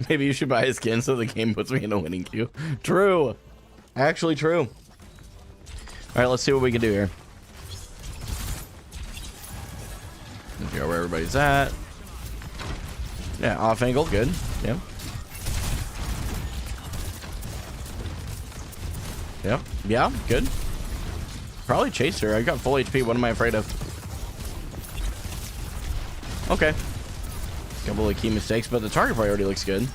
Maybe you should buy a skin so the game puts me in a winning queue. True. Actually true. All right, let's see what we can do here. Let's go where everybody's at. Yeah, off angle, good. Yeah. Yep. Yeah, good. Probably chase her. I got full HP. What am I afraid of? Okay. Couple of key mistakes, but the target priority looks good.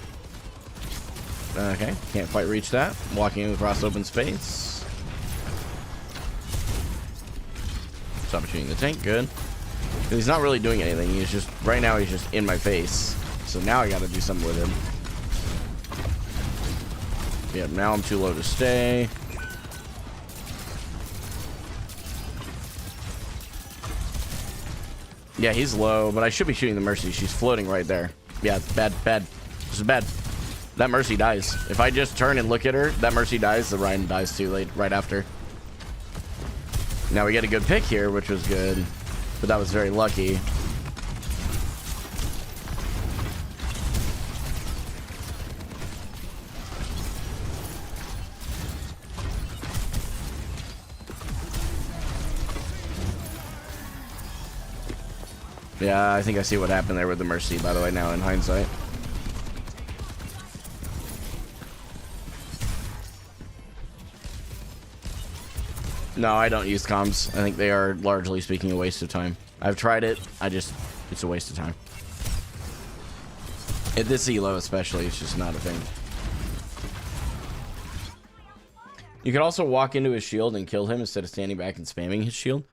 Okay, can't quite reach that. Walking across open space. Stop shooting the tank, good. He's not really doing anything. He's just, right now he's just in my face. So now I gotta do something with him. Yeah, now I'm too low to stay. Yeah, he's low, but I should be shooting the Mercy. She's floating right there. Yeah, it's bad, bad. This is bad. That Mercy dies. If I just turn and look at her, that Mercy dies. The Ryan dies too late, right after. Now we get a good pick here, which was good. But that was very lucky. Yeah, I think I see what happened there with the Mercy, by the way, now in hindsight. No, I don't use comms. I think they are largely speaking a waste of time. I've tried it. It's a waste of time. At this elo especially, it's just not a thing. You could also walk into his shield and kill him instead of standing back and spamming his shield.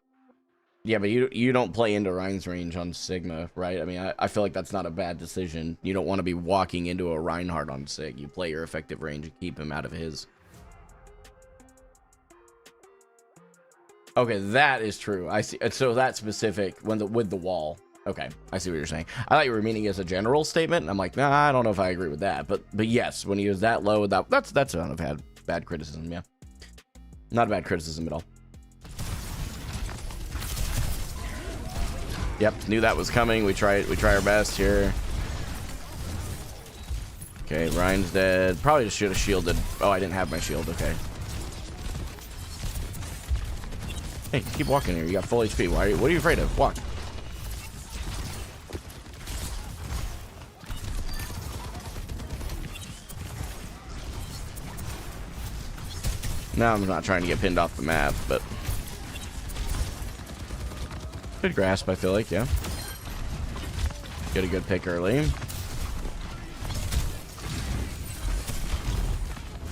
Yeah, but you don't play into Rein's range on Sigma, right? I mean, I feel like that's not a bad decision. You don't want to be walking into a Reinhardt on Sig. You play your effective range and keep him out of his. Okay, that is true. I see. So that's specific with the wall. Okay, I see what you're saying. I thought you were meaning as a general statement, and I'm like, nah, I don't know if I agree with that. But yes, when he was that low, that's not a bad criticism. Yeah, not a bad criticism at all. Yep, knew that was coming. We try our best here. Okay, Ryan's dead. Probably should have shielded. Oh, I didn't have my shield. Okay. Hey, keep walking here. You got full HP. What are you afraid of? Walk. Now I'm not trying to get pinned off the map, but good grasp, I feel like, yeah. Get a good pick early.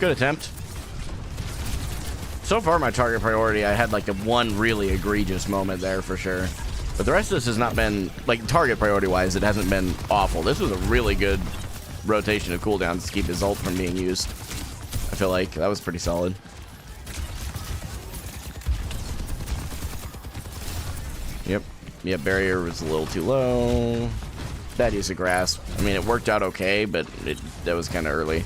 Good attempt. So far, my target priority, I had like the one really egregious moment there for sure. But the rest of this has not been, like, target priority wise, it hasn't been awful. This was a really good rotation of cooldowns to keep his ult from being used. I feel like that was pretty solid. Yep, barrier was a little too low. Bad use of grasp. I mean, it worked out okay, but that was kind of early.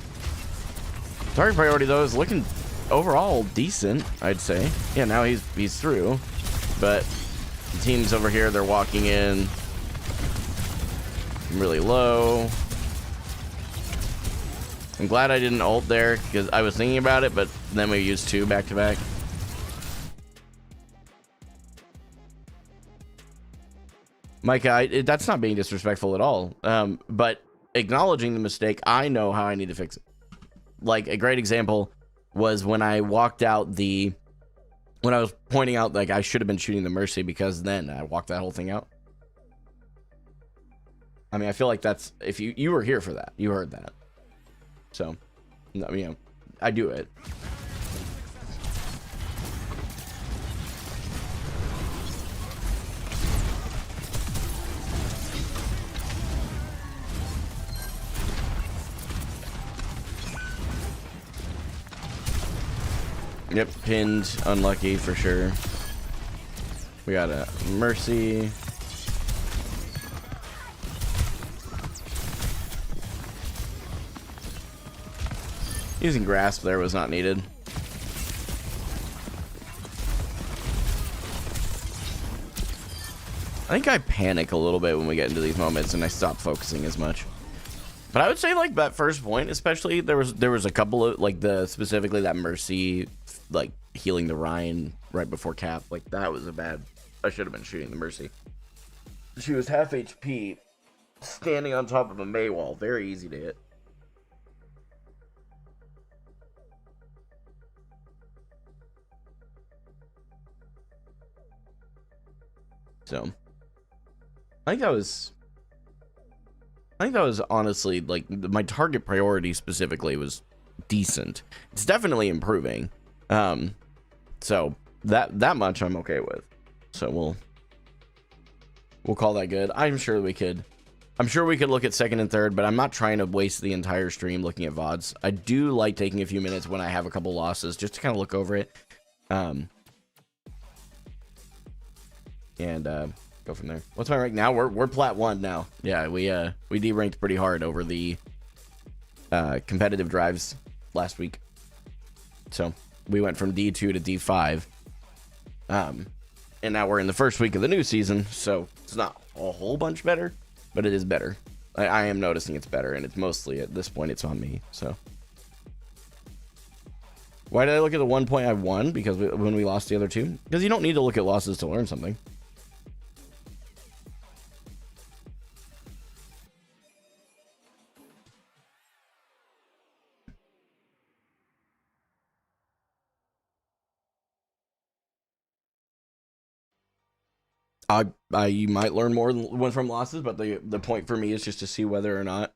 Target priority, though, is looking overall decent, I'd say. Yeah, now he's through. But the teams over here, they're walking in really low. I'm glad I didn't ult there, because I was thinking about it, but then we used 2 back-to-back. Micah, that's not being disrespectful at all. But acknowledging the mistake, I know how I need to fix it. Like, a great example was when I walked out when I was pointing out, like, I should have been shooting the Mercy, because then I walked that whole thing out. I mean, I feel like that's, if you were here for that, you heard that. So, you know, I do it. Yep, pinned, unlucky for sure. We got a Mercy. Using grasp there was not needed. I think I panic a little bit when we get into these moments and I stop focusing as much. But I would say, like, that first point, especially, there was a couple of, like, specifically that Mercy, like, healing the Ryan right before cap. Like, that was a bad, I should have been shooting the Mercy. She was half HP, standing on top of a Mei wall. Very easy to hit. So, I think that was honestly, like, my target priority specifically was decent. It's definitely improving. So that much I'm okay with. So we'll call that good. I'm sure we could look at second and third, but I'm not trying to waste the entire stream looking at VODs. I do like taking a few minutes when I have a couple losses just to kind of look over it. And go from there. What's my rank now? We're plat 1 now. Yeah, we de-ranked pretty hard over the competitive drives last week. So we went from D2 to D5. And now we're in the first week of the new season, so it's not a whole bunch better, but it is better. I am noticing it's better, and it's mostly, at this point, it's on me. So why did I look at the 1 point I won? Because when we lost the other 2? Because you don't need to look at losses to learn something. You might learn more than from losses, but the point for me is just to see whether or not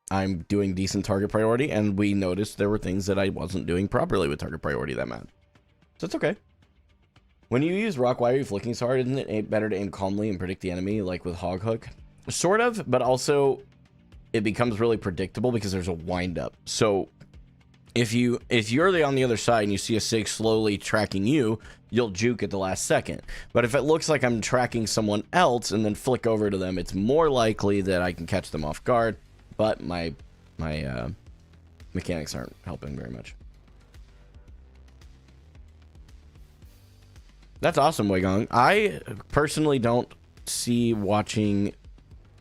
I'm doing decent target priority, and we noticed there were things that I wasn't doing properly with target priority that match. So it's okay. When you use rock, why are you flicking so hard? Isn't it better to aim calmly and predict the enemy, like with hog hook? Sort of, but also it becomes really predictable because there's a wind up. So if you're on the other side and you see a sig slowly tracking you, you'll juke at the last second. But if it looks like I'm tracking someone else and then flick over to them, it's more likely that I can catch them off guard. But my mechanics aren't helping very much. That's awesome, Waygong. I personally don't see watching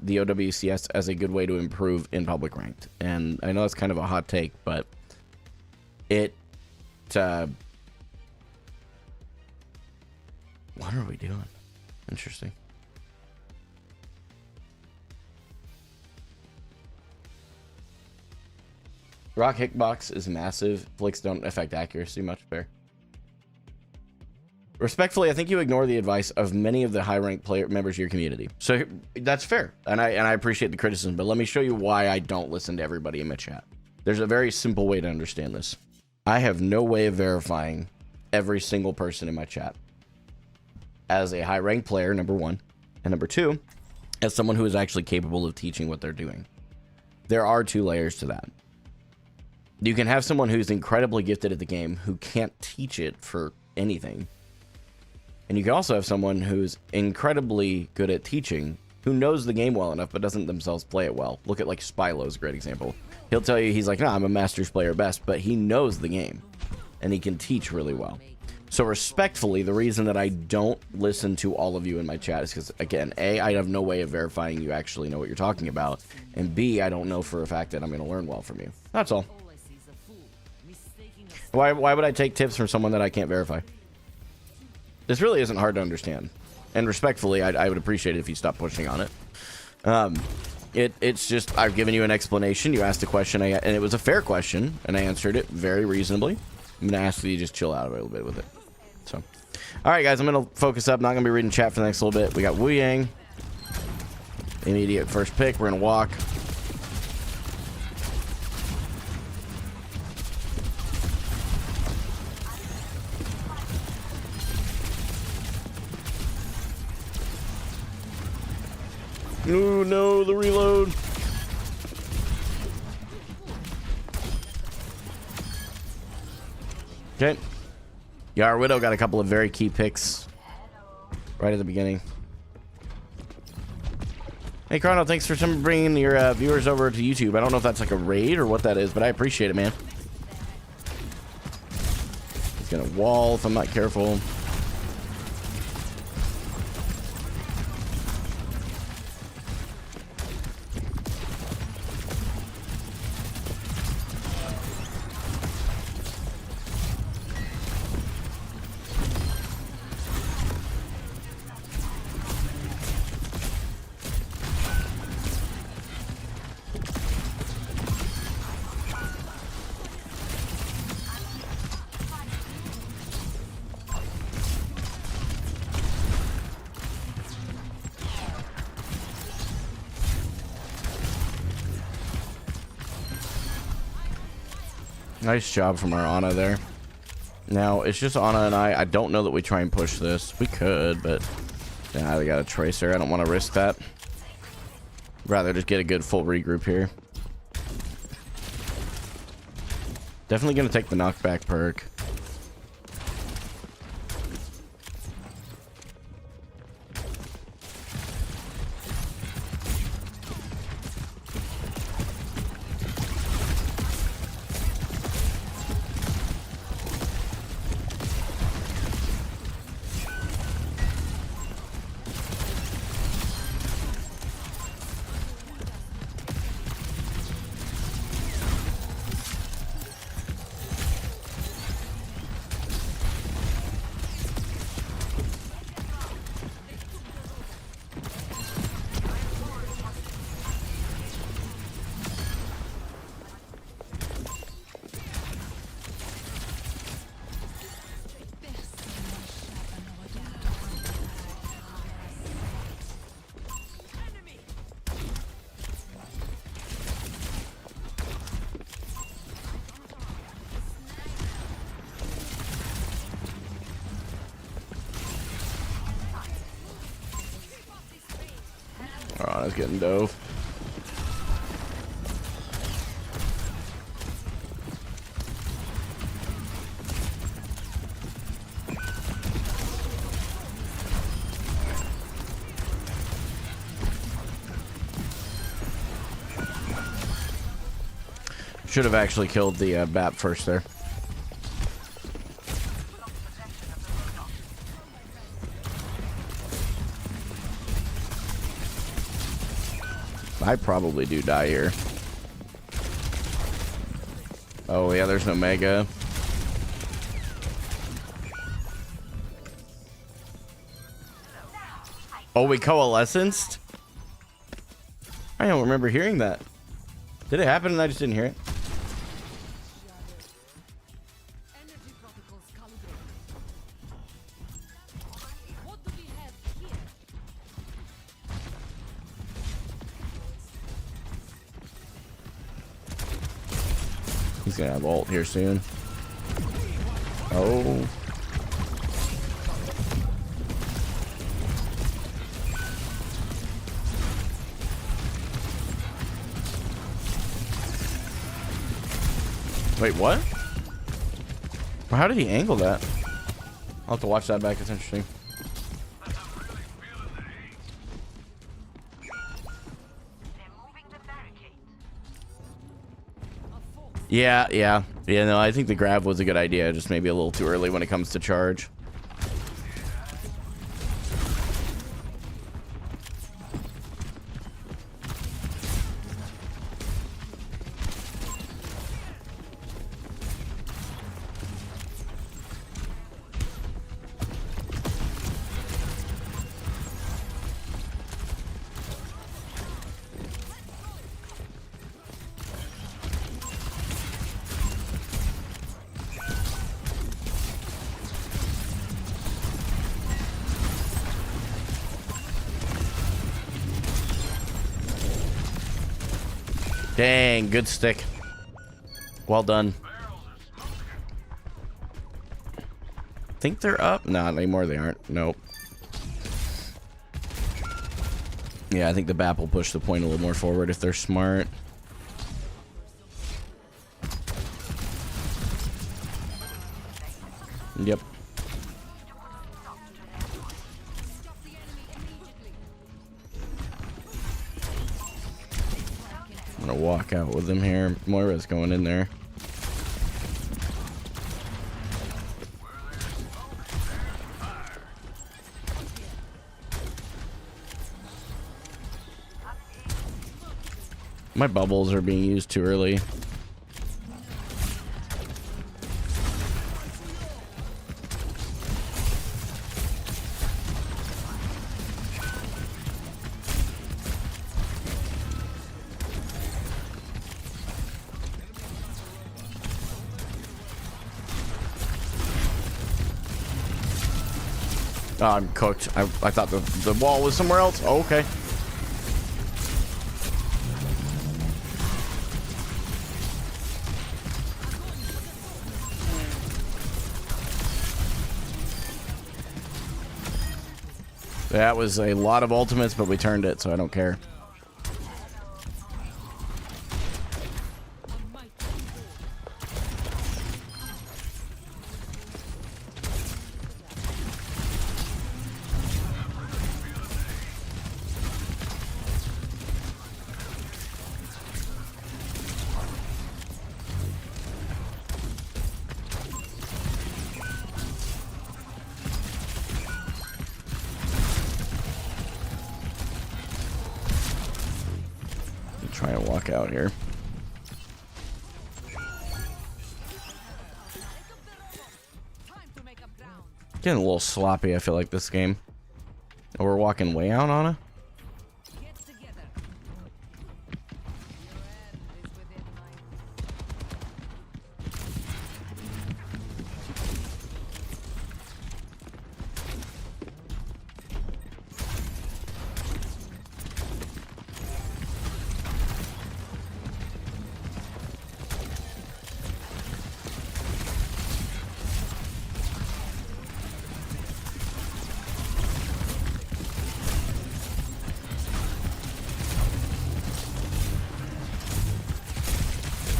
the OWCS as a good way to improve in public ranked. And I know that's kind of a hot take, but what are we doing? Interesting. Rock hitbox is massive. Flicks don't affect accuracy much. Fair. Respectfully, I think you ignore the advice of many of the high-ranked player members of your community. So that's fair, and I appreciate the criticism. But let me show you why I don't listen to everybody in my chat. There's a very simple way to understand this. I have no way of verifying every single person in my chat as a high-ranked player, number one, and number two, as someone who is actually capable of teaching what they're doing. There are two layers to that. You can have someone who's incredibly gifted at the game who can't teach it for anything. And you can also have someone who's incredibly good at teaching, who knows the game well enough, but doesn't themselves play it well. Look at like Spylo's a great example. He'll tell you, he's like, nah, I'm a Masters player best, but he knows the game and he can teach really well. So respectfully, the reason that I don't listen to all of you in my chat is because, again, A, I have no way of verifying you actually know what you're talking about, and B, I don't know for a fact that I'm going to learn well from you. That's all. Why would I take tips from someone that I can't verify? This really isn't hard to understand. And respectfully, I would appreciate it if you stop pushing on it. It's just, I've given you an explanation. You asked a question, and it was a fair question, and I answered it very reasonably. I'm going to ask that you just chill out a little bit with it. So, all right, guys, I'm going to focus up. Not going to be reading chat for the next little bit. We got Wu Yang. Immediate first pick. We're going to walk. Oh, no, the reload. Okay. Yeah, our Widow got a couple of very key picks right at the beginning. Hey, Chrono, thanks for bringing your viewers over to YouTube. I don't know if that's like a raid or what that is, but I appreciate it, man. He's gonna wall if I'm not careful. Nice job from our Ana there. Now, it's just Ana and I. I don't know that we try and push this. We could, but yeah, they got a Tracer. I don't want to risk that. Rather just get a good full regroup here. Definitely going to take the knockback perk. Oh, I was getting dove. Should have actually killed the bat first there. I probably do die here. Oh yeah, there's no mega. Oh, we coalesced? I don't remember hearing that. Did it happen and I just didn't hear it? Energy protocols calibrated. What do we have here? He's gonna have ult here soon. Oh. Wait, what? Well, how did he angle that? I'll have to watch that back. It's interesting. Yeah. No, I think the grab was a good idea. Just maybe a little too early when it comes to charge. Dang, good stick. Well done. Think they're up? Not anymore, they aren't. Nope. Yeah, I think the BAP will push the point a little more forward if they're smart. Yep. I'm gonna walk out with him here. Moira's going in there. My bubbles are being used too early. Oh, I'm cooked. I thought the wall was somewhere else. Oh, okay. That was a lot of ultimates, but we turned it, so I don't care. Try and walk out here. Getting a little sloppy, I feel like, this game. Oh, we're walking way out on it.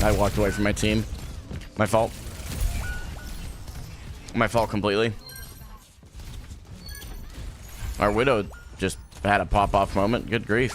I walked away from my team. My fault. My fault completely. Our Widow just had a pop-off moment. Good grief.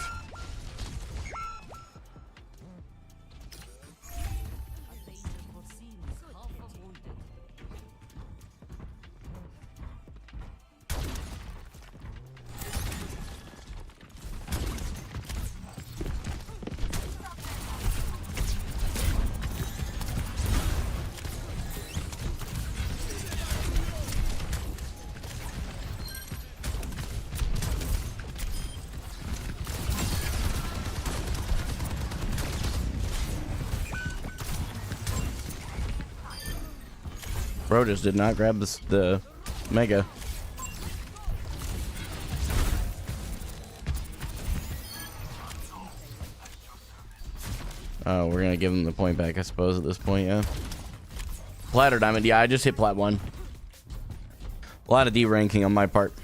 Bro just did not grab the Mega. Oh, we're gonna give him the point back, I suppose, at this point, yeah. Plat or Diamond? Yeah, I just hit Plat 1. A lot of D-ranking on my part.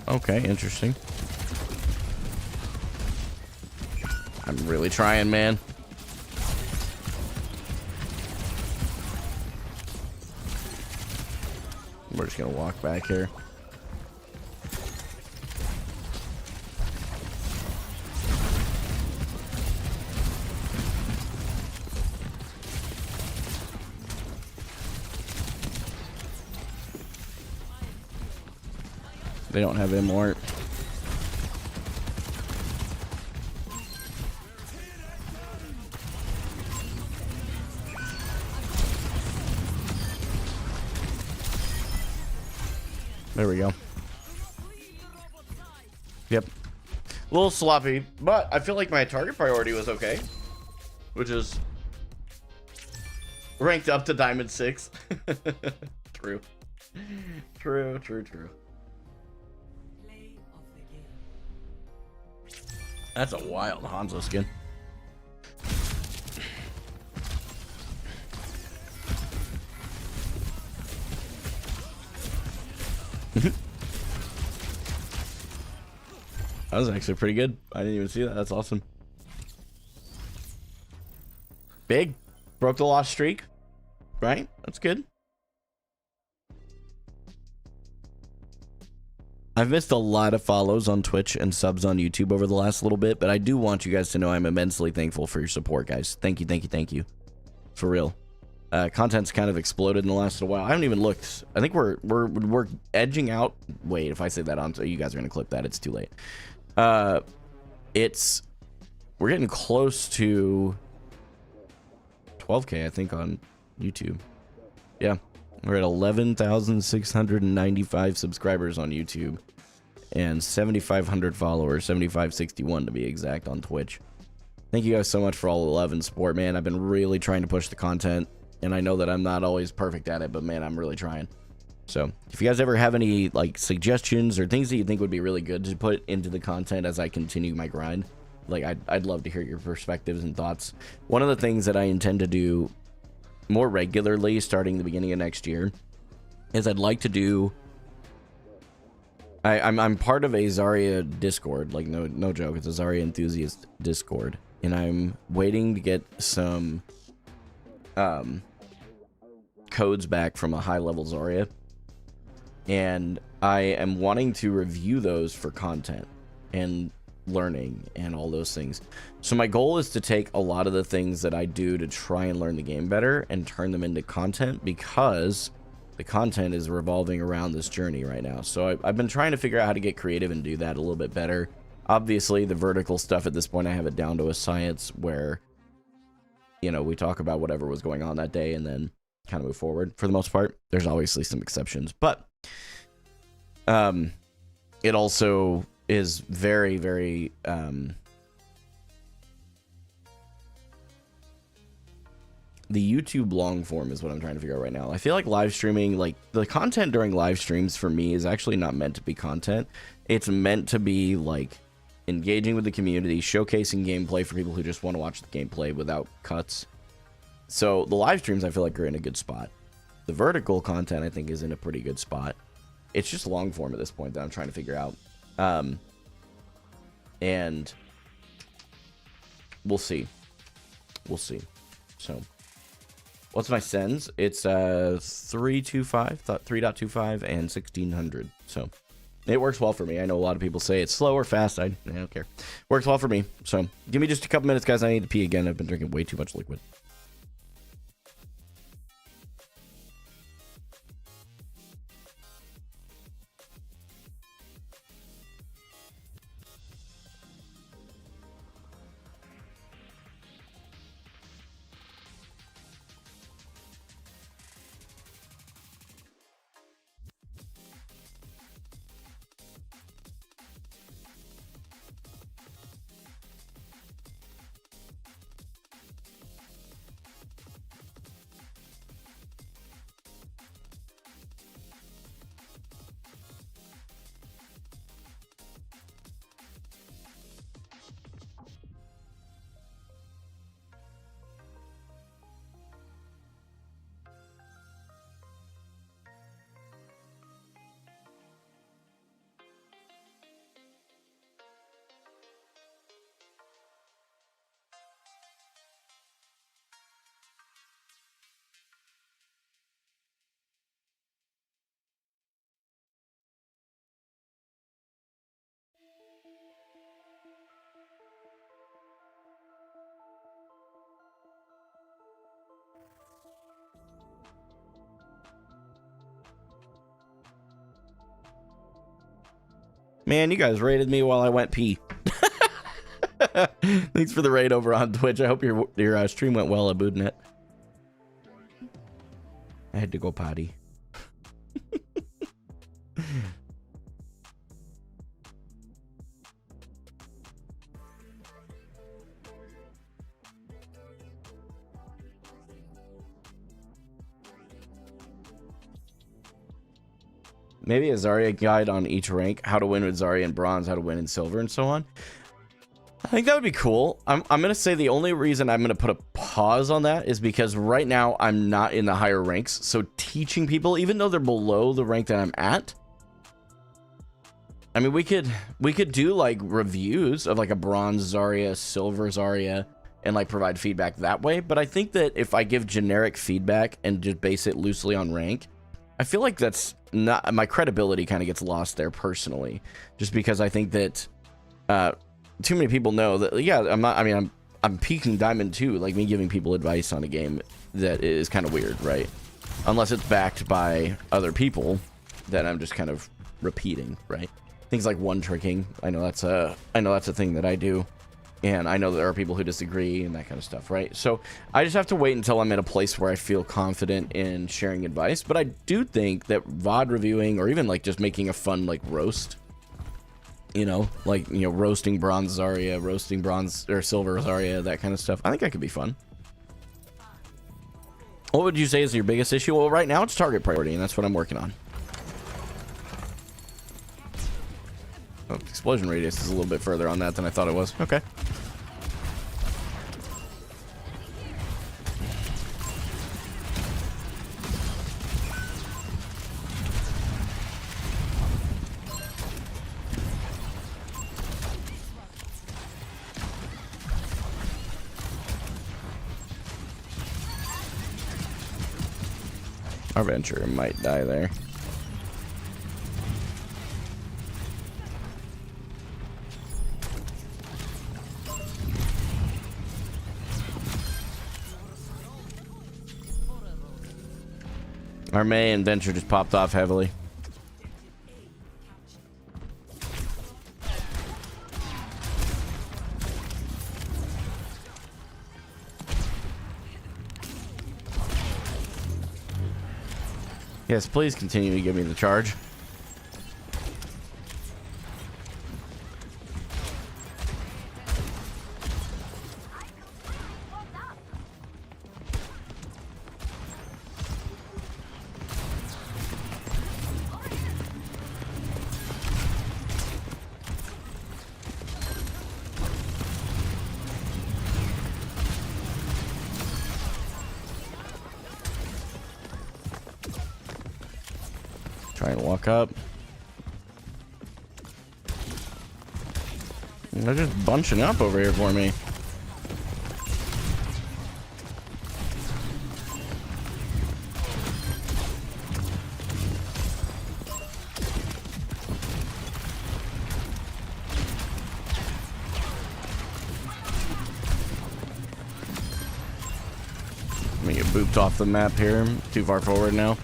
Okay, interesting. I'm really trying, man. We're just gonna walk back here. They don't have Immort. There we go. Yep. A little sloppy, but I feel like my target priority was okay. Which is ranked up to Diamond 6. True. True. That's a wild Hanzo skin. That was actually pretty good. I didn't even see that. That's awesome. Big. Broke the lost streak. Right? That's good. I've missed a lot of follows on Twitch and subs on YouTube over the last little bit, but I do want you guys to know I'm immensely thankful for your support, guys. Thank you. For real. Content's kind of exploded in the last little while. I haven't even looked. I think we're edging out. Wait, if I say that on, so you guys are gonna clip that. It's too late. We're getting close to 12K, I think, on YouTube. Yeah. We're at 11,695 subscribers on YouTube and 7,500 followers, 7,561 to be exact, on Twitch. Thank you guys so much for all the love and support, man. I've been really trying to push the content, and I know that I'm not always perfect at it, but man, I'm really trying. So if you guys ever have any like suggestions or things that you think would be really good to put into the content as I continue my grind, like I'd love to hear your perspectives and thoughts. One of the things that I intend to do more regularly starting the beginning of next year is I'd like to do I'm part of a Zarya Discord, like no joke, it's a Zarya enthusiast Discord, and I'm waiting to get some codes back from a high level Zarya, and I am wanting to review those for content and learning and all those things. So my goal is to take a lot of the things that I do to try and learn the game better and turn them into content, because the content is revolving around this journey right now. So I've been trying to figure out how to get creative and do that a little bit better. Obviously the vertical stuff at this point, I have it down to a science where, you know, we talk about whatever was going on that day and then kind of move forward. For the most part, there's obviously some exceptions, but it also is very, very the YouTube long form is what I'm trying to figure out right now. I feel like live streaming, like the content during live streams for me is actually not meant to be content. It's meant to be like engaging with the community, showcasing gameplay for people who just want to watch the gameplay without cuts. So the live streams I feel like are in a good spot. The vertical content, I think, is in a pretty good spot. It's just long form at this point that I'm trying to figure out. And we'll see. We'll see. So, what's my sends? It's 3.25, 3.25, and 1600. So, it works well for me. I know a lot of people say it's slow or fast. I don't care. Works well for me. So, give me just a couple minutes, guys. I need to pee again. I've been drinking way too much liquid. Man, you guys raided me while I went pee. Thanks for the raid over on Twitch. I hope your stream went well, Abudnet. I had to go potty. Maybe a Zarya guide on each rank, how to win with Zarya in bronze, how to win in silver, and so on. I think that would be cool. I'm going to say the only reason I'm going to put a pause on that is because right now I'm not in the higher ranks. So teaching people, even though they're below the rank that I'm at, I mean, we could do like reviews of like a bronze Zarya, silver Zarya, and like provide feedback that way. But I think that if I give generic feedback and just base it loosely on rank, I feel like that's not, my credibility kind of gets lost there personally, just because I think that too many people know that, yeah, I'm peaking diamond too, like me giving people advice on a game that is kind of weird, right? Unless it's backed by other people that I'm just kind of repeating, right? Things like one tricking, I know that's a thing that I do, and I know there are people who disagree and that kind of stuff, right? So I just have to wait until I'm in a place where I feel confident in sharing advice. But I do think that VOD reviewing, or even like just making a fun like roast, you know, like, you know, roasting bronze Zarya, roasting bronze or silver Zarya, that kind of stuff, I think that could be fun. What would you say is your biggest issue? Well, right now it's target priority, and that's what I'm working on. Oh, explosion radius is a little bit further on that than I thought it was. Okay. Our venture might die there. Our main venture just popped off heavily. Yes, please continue to give me the charge. Try and walk up. They're just bunching up over here for me. Let me get booped off the map here. Too far forward now.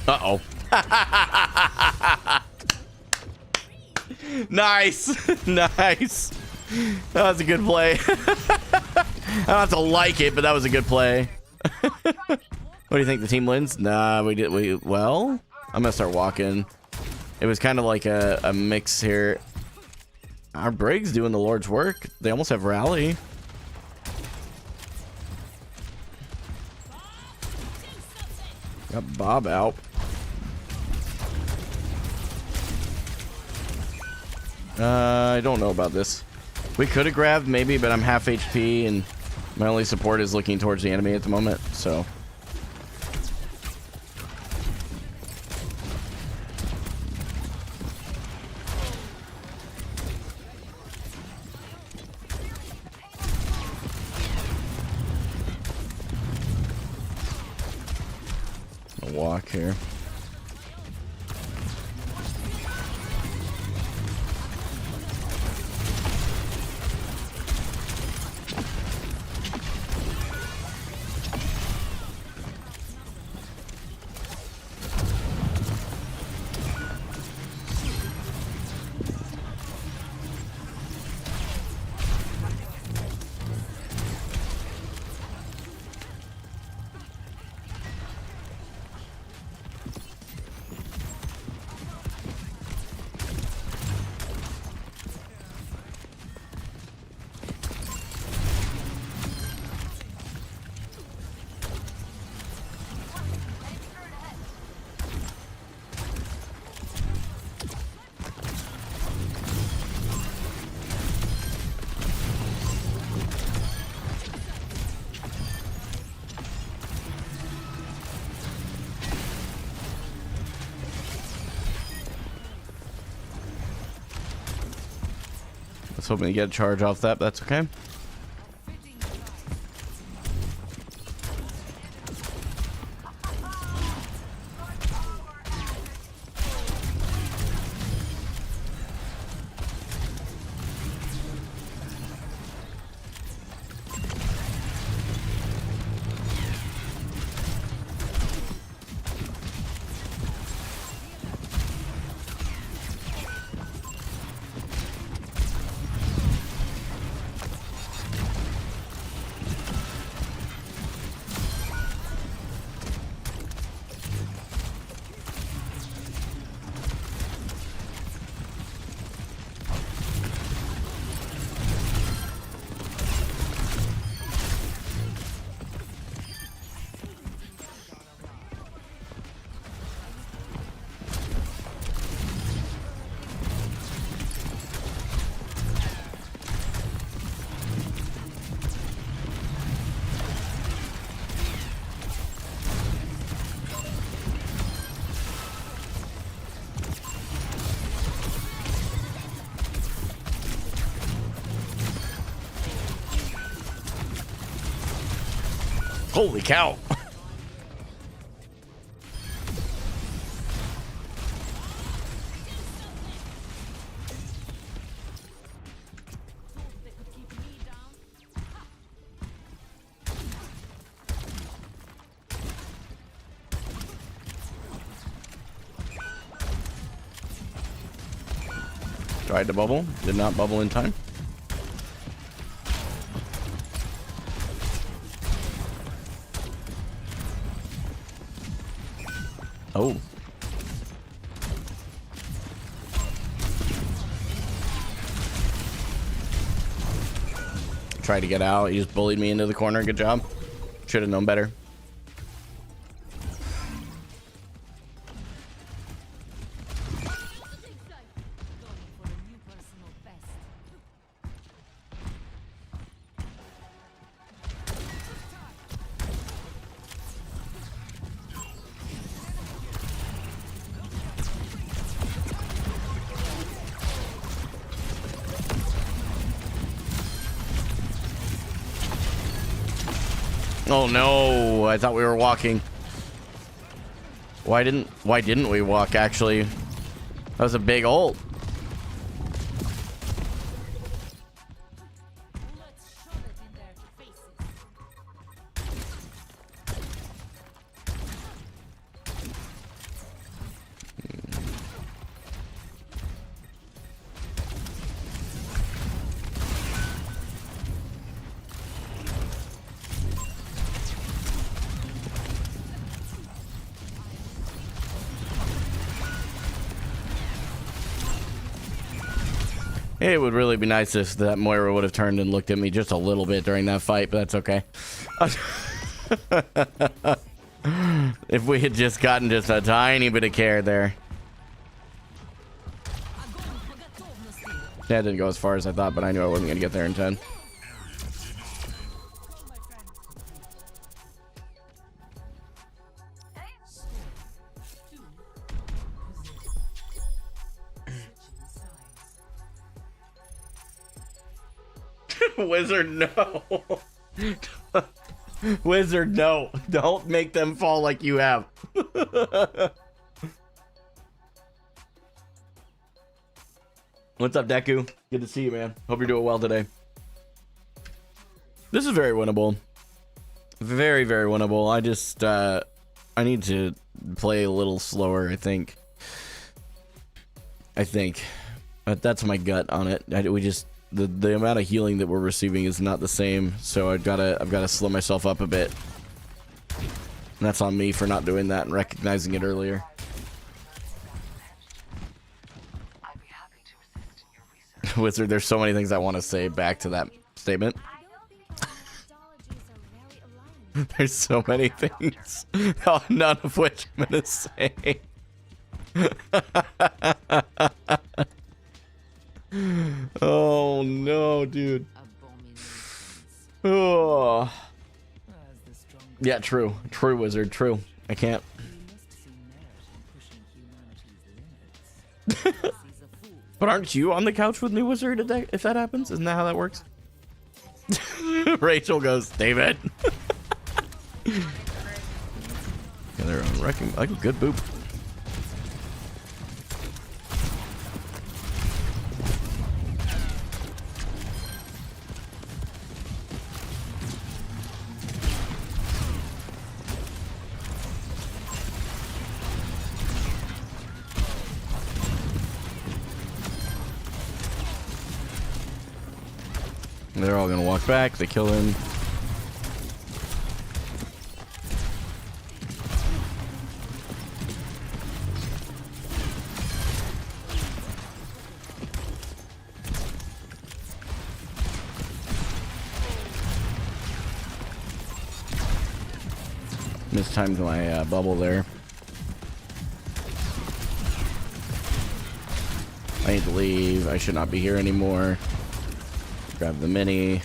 Uh-oh. Nice. Nice. That was a good play. I don't have to like it, but that was a good play. What do you think? The team wins? Nah, well, I'm gonna start walking. It was kind of like a mix here. Our Briggs doing the Lord's work. They almost have rally. Got Bob out. I don't know about this. We could have grabbed maybe, but I'm half HP and my only support is looking towards the enemy at the moment, so. I'll walk here. I was hoping to get a charge off that, but that's okay. Holy cow. Tried to bubble, did not bubble in time. Oh. tried to get out. He just bullied me into the corner. Good job. Should have known better. Oh no, I thought we were walking. Why didn't we walk actually? That was a big ult. It would really be nice if that Moira would have turned and looked at me just a little bit during that fight, but that's okay. If we had just gotten just a tiny bit of care there. That didn't go as far as I thought, but I knew I wasn't going to get there in 10. Wizard, no. Wizard, no. Don't make them fall like you have. What's up, Deku? Good to see you, man. Hope you're doing well today. This is very winnable. Very, very winnable. I just, I need to play a little slower, I think. But that's my gut on it. We just... The amount of healing that we're receiving is not the same, so I've gotta slow myself up a bit. And that's on me for not doing that and recognizing it earlier. Wizard, there's so many things I want to say back to that statement. There's so many things, none of which I'm gonna say. Oh no, dude. Oh. Yeah, true, Wizard, true. I can't. But aren't you on the couch with me, Wizard, if that happens? Isn't that how that works? Rachel goes, David. Yeah, they're wrecking like a good boop. They're all gonna walk back. They kill him. Mistimed my bubble there. I need to leave. I should not be here anymore. Grab the mini.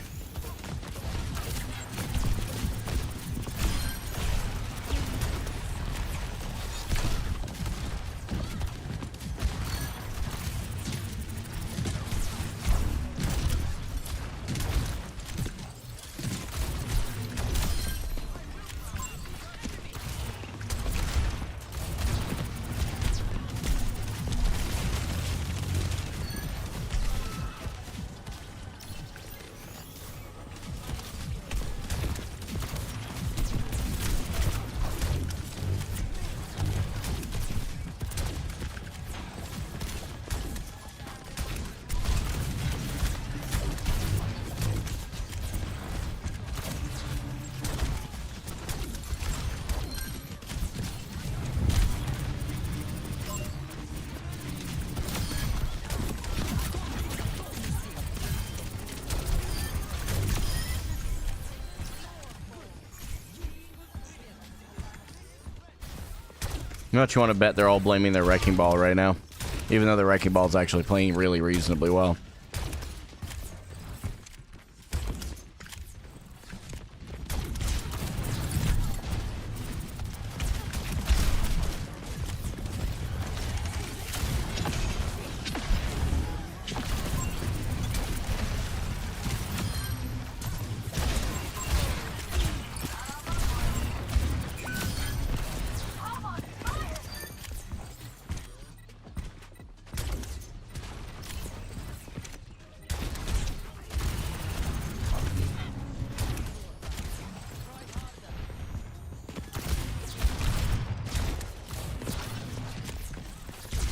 How much you want to bet they're all blaming their Wrecking Ball right now? Even though the Wrecking Ball is actually playing really reasonably well.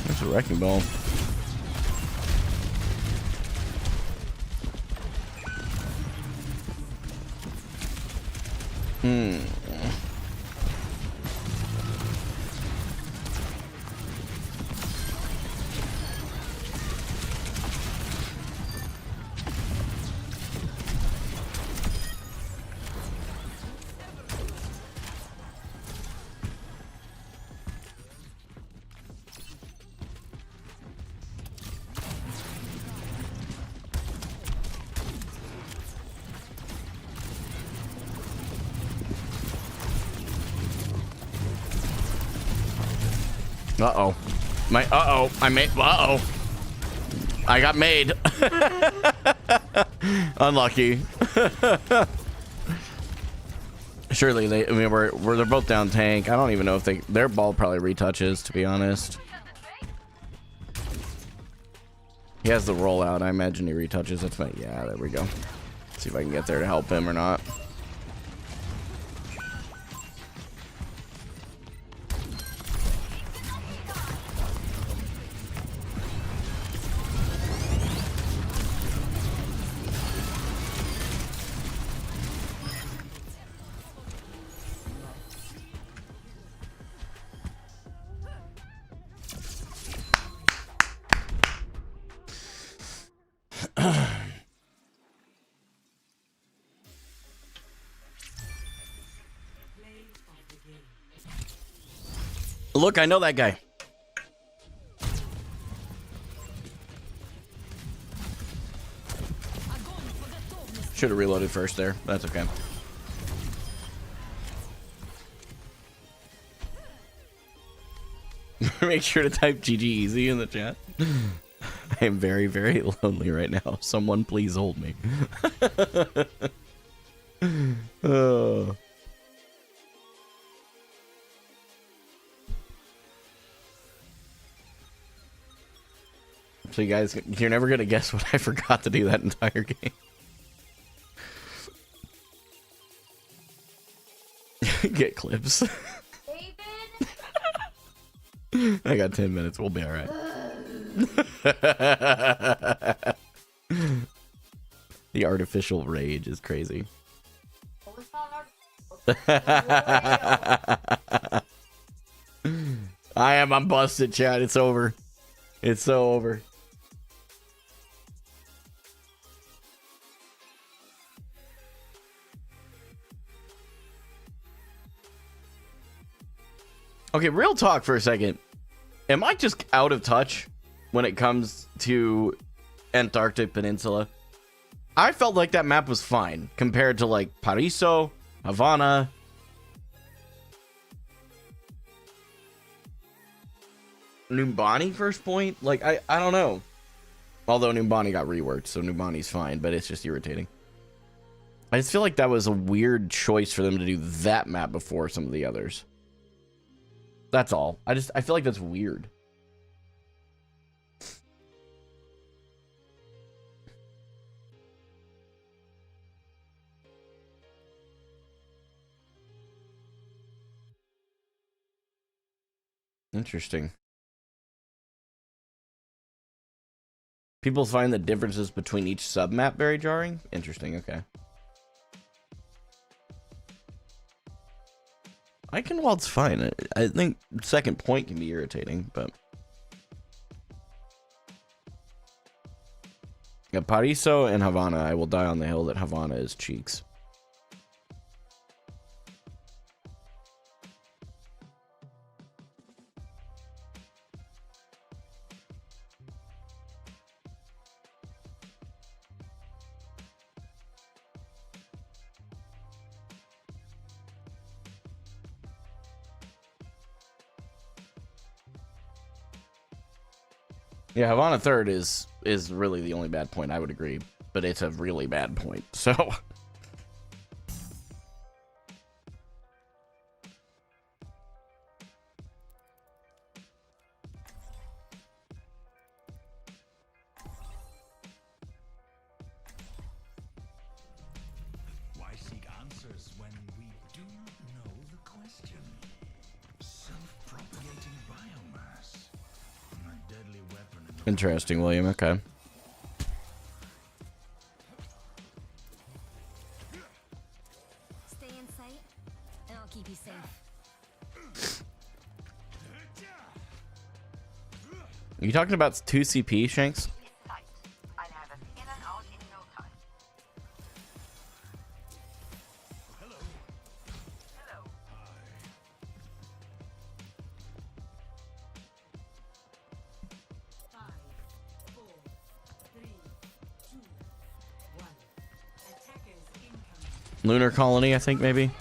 There's a Wrecking Ball. Uh-oh. I got made. Unlucky. Surely they're both down tank. I don't even know if their ball probably retouches, to be honest. He has the rollout. I imagine he retouches. That's fine. Yeah, there we go. See if I can get there to help him or not. Look, I know that guy. Should have reloaded first there. That's okay. Make sure to type GG easy in the chat. I am very, very lonely right now. Someone please hold me. Oh. So you guys, you're never gonna guess what I forgot to do that entire game. Get clips. David? I got 10 minutes. We'll be all right. The artificial rage is crazy. Well, it's not I'm busted, chat. It's over. It's so over. Okay, real talk for a second. Am I just out of touch when it comes to Antarctic Peninsula? I felt like that map was fine compared to like Paraiso, Havana. Numbani first point? Like, I don't know. Although Numbani got reworked, so Numbani's fine, but it's just irritating. I just feel like that was a weird choice for them to do that map before some of the others. That's all. I feel like that's weird. Interesting. People find the differences between each submap very jarring? Interesting, okay. Eichenwald's fine. I think second point can be irritating, but... Yeah, Paraiso and Havana, I will die on the hill that Havana is cheeks. Yeah, Havana third is really the only bad point. I would agree, but it's a really bad point. So Why seek answers when we do know the question? Self-propagating biomass. A deadly weapon in the interesting, William. Okay. Stay in sight, and I'll keep you safe. Are you talking about 2 CP, Shanks? I'll have us in and out in no time. Hello. Five, four, three, two, one. Attackers incoming. Lunar colony, I think, maybe.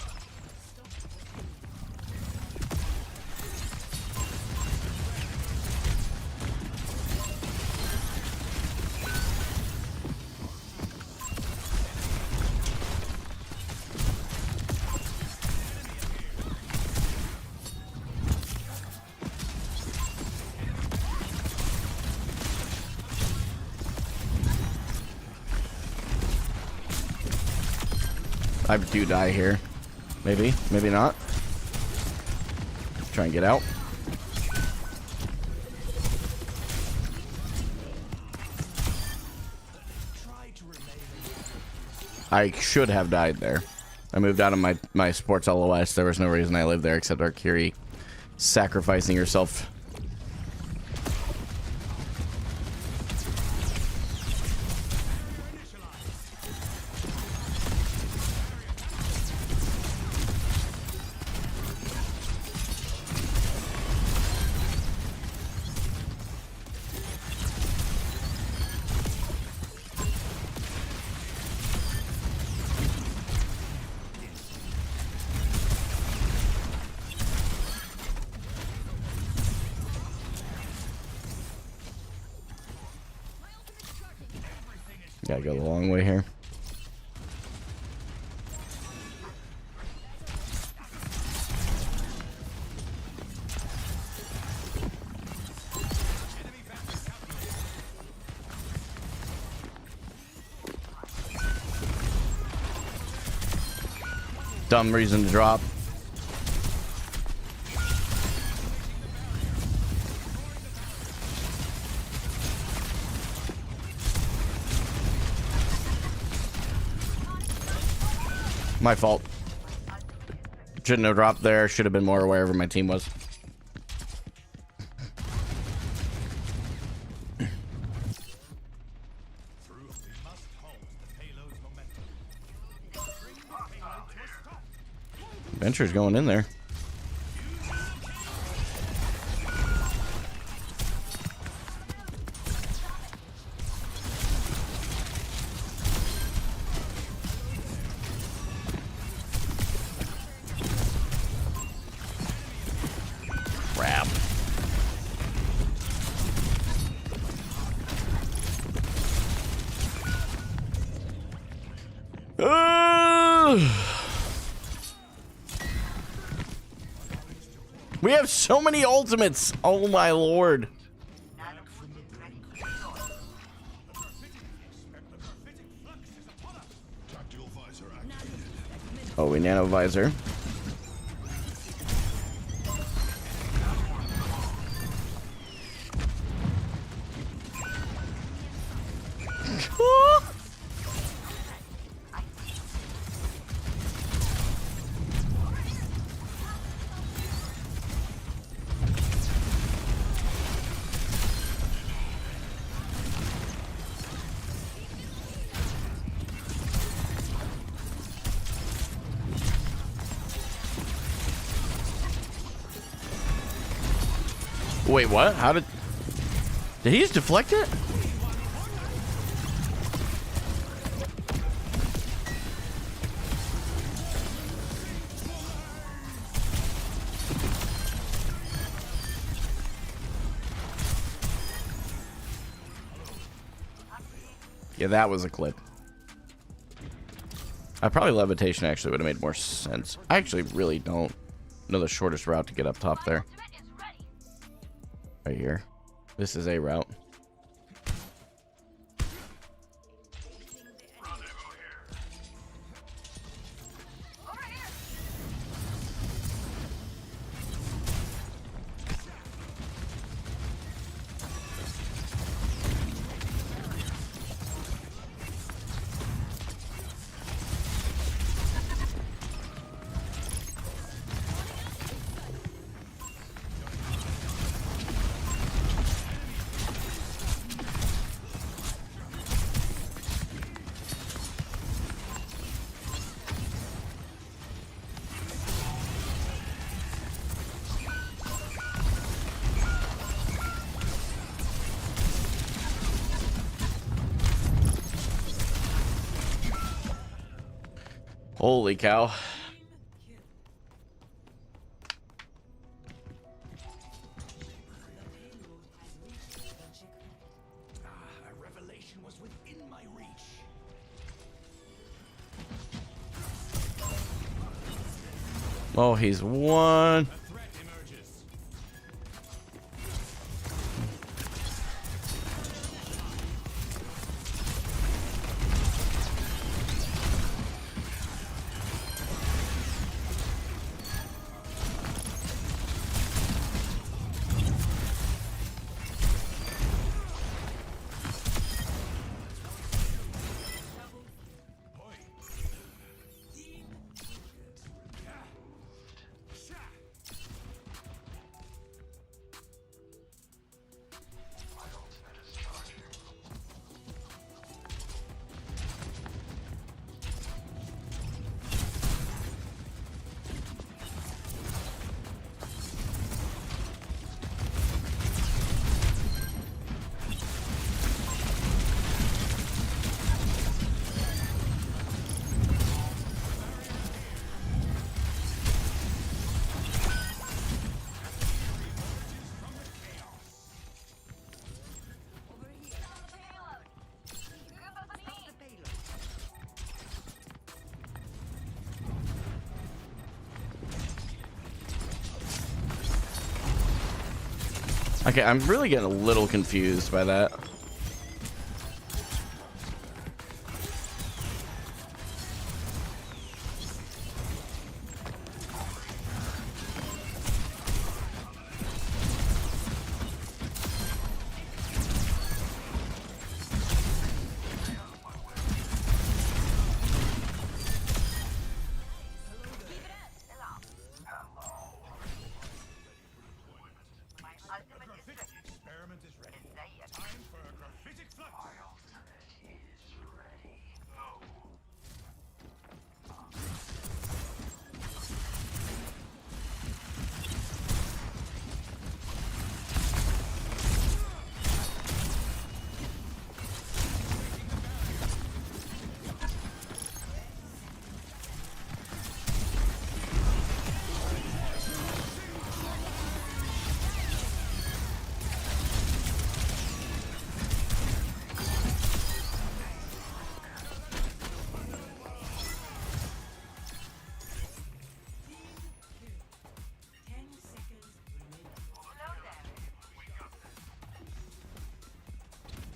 I do die here. Maybe, maybe not. Try and get out. I should have died there. I moved out of my sports LOS. There was no reason I lived there except Arkiri sacrificing herself. Gotta go the long way here. Dumb reason to drop. My fault. Shouldn't have dropped there. Should have been more aware of where my team was. Venture's going in there. Crap. We have so many ultimates. Oh my lord. Oh, we nano visor. Wait, what? How did he just deflect it? Yeah, that was a clip. I probably levitation actually would have made more sense. I actually really don't know the shortest route to get up top there. Ultimate is ready. Right here. This is a route. Over here. Holy cow. A revelation was within my reach. Oh, he's one. A threat emerges. Okay, I'm really getting a little confused by that. My ultimate is ready. Experiment is ready. Say it. Time for a graphitic flux.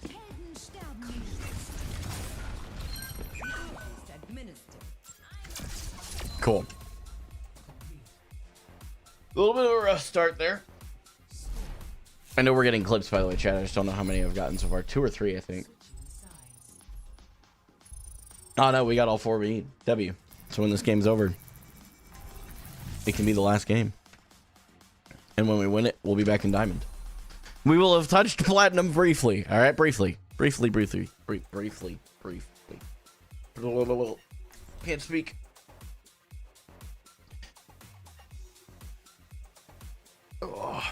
Helden sterben nicht. Ist administered. Cool. A little bit of a rough start there. I know we're getting clips, by the way, chat. I just don't know how many I've gotten so far. 2 or 3, I think. Oh, no, we got all 4 we need. W. So when this game's over, it can be the last game. And when we win it, we'll be back in Diamond. We will have touched Platinum briefly. All right, briefly. Briefly. Can't speak. Ugh.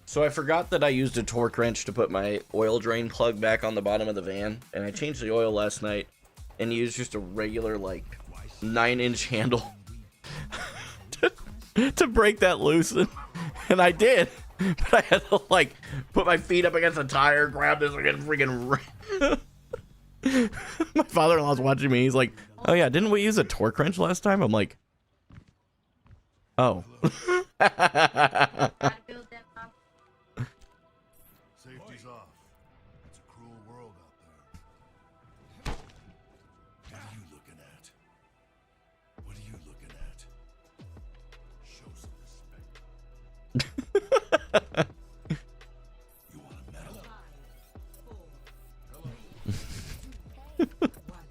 So I forgot that I used a torque wrench to put my oil drain plug back on the bottom of the van, and I changed the oil last night and used just a regular like 9-inch handle to break that loose, and I did. But I had to like put my feet up against a tire, grab this like freaking. My father-in-law's watching me. He's like, "Oh yeah, didn't we use a torque wrench last time?" I'm like, "Oh." Gotta build that up. Safety's off. It's a cruel world out there. What are you looking at? What are you looking at? Show some respect. You want a medal? 5, 4, 3, 2, 1.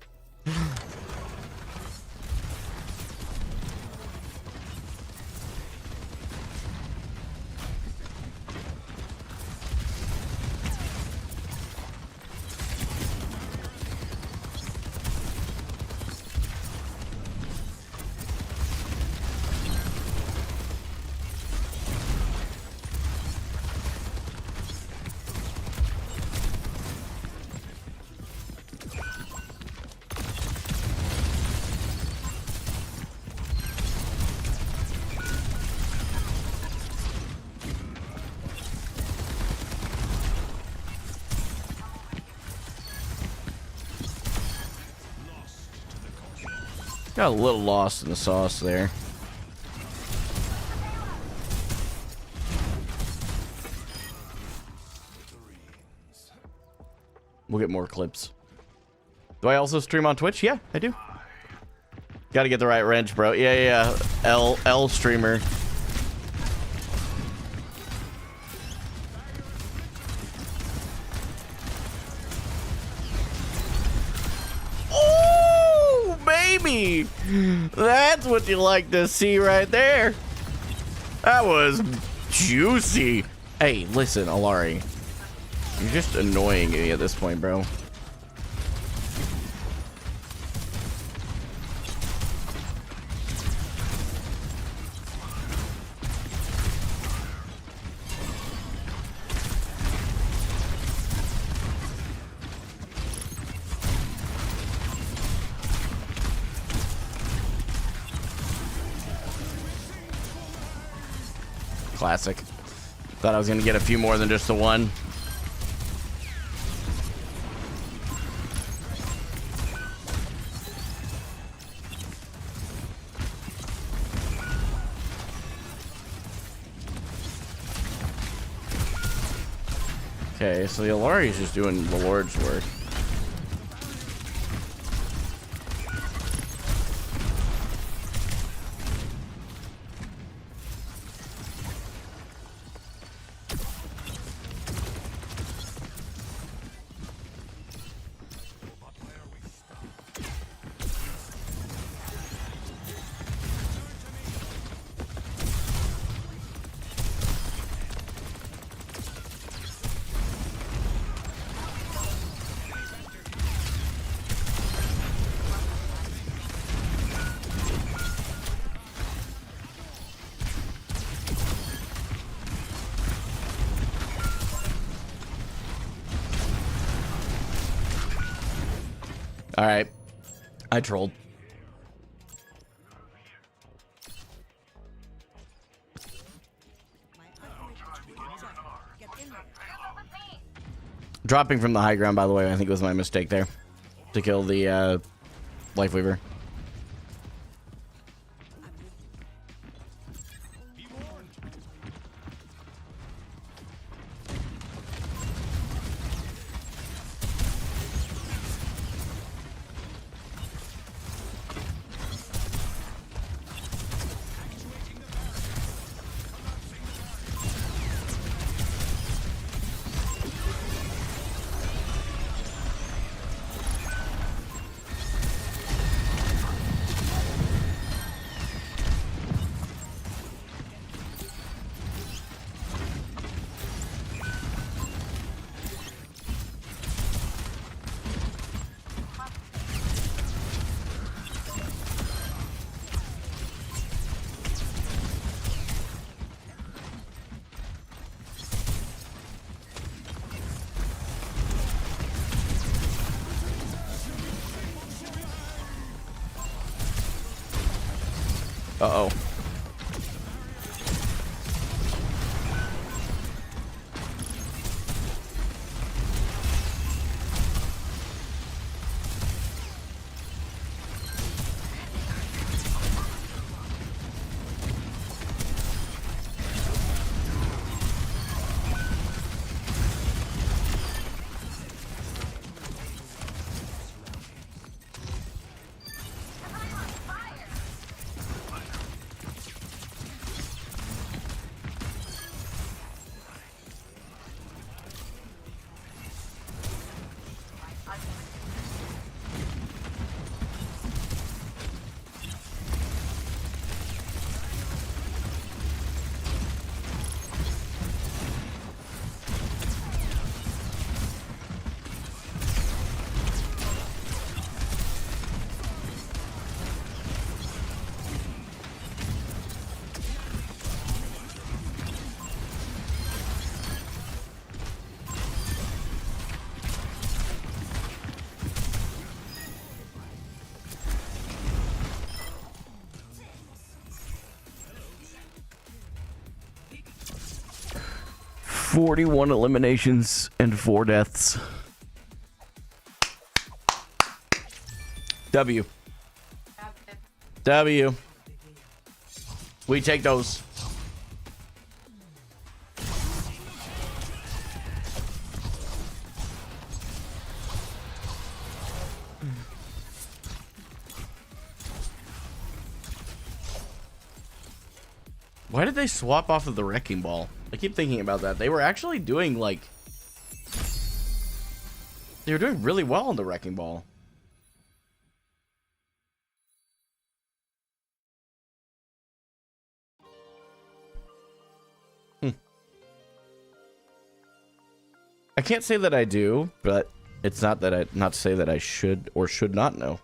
Got a little lost in the sauce there. We'll get more clips. Do I also stream on Twitch? Yeah, I do. Got to get the right wrench, bro. Yeah. L streamer. Oh, baby. That's what you like to see right there. That was juicy. Hey, listen, Alari. You're just annoying me at this point, bro. Classic. Thought I was gonna get a few more than just the one. Okay, so the Alari is just doing the Lord's work. All right, I trolled. Dropping from the high ground, by the way, I think was my mistake there to kill the Life Weaver. Uh-oh. 41 eliminations and 4 deaths. W. W. We take those. Why did they swap off of the wrecking ball? I keep thinking about that. They were actually doing like... They were doing really well on the wrecking ball. I can't say that I do, but it's not that not to say that I should or should not know.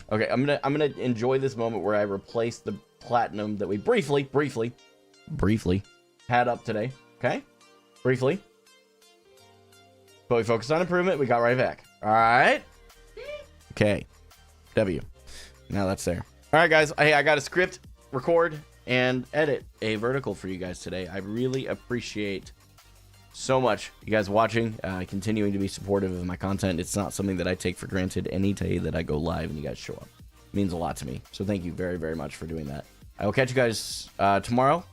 Okay, I'm gonna enjoy this moment where I replace the platinum that we briefly had up today. Okay, briefly, but we focused on improvement. We got right back. All right. Okay. W. Now that's there. All right, guys. Hey, I got a script, record, and edit a vertical for you guys today. I really appreciate so much you guys watching, continuing to be supportive of my content. It's not something that I take for granted any day that I go live and you guys show up. It means a lot to me. So thank you very, very much for doing that. I will catch you guys tomorrow,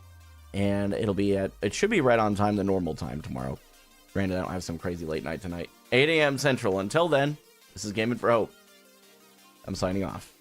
and it should be right on time, the normal time tomorrow. Granted, I don't have some crazy late night tonight. 8 a.m. Central. Until then, this is Gaming for Hope. I'm signing off.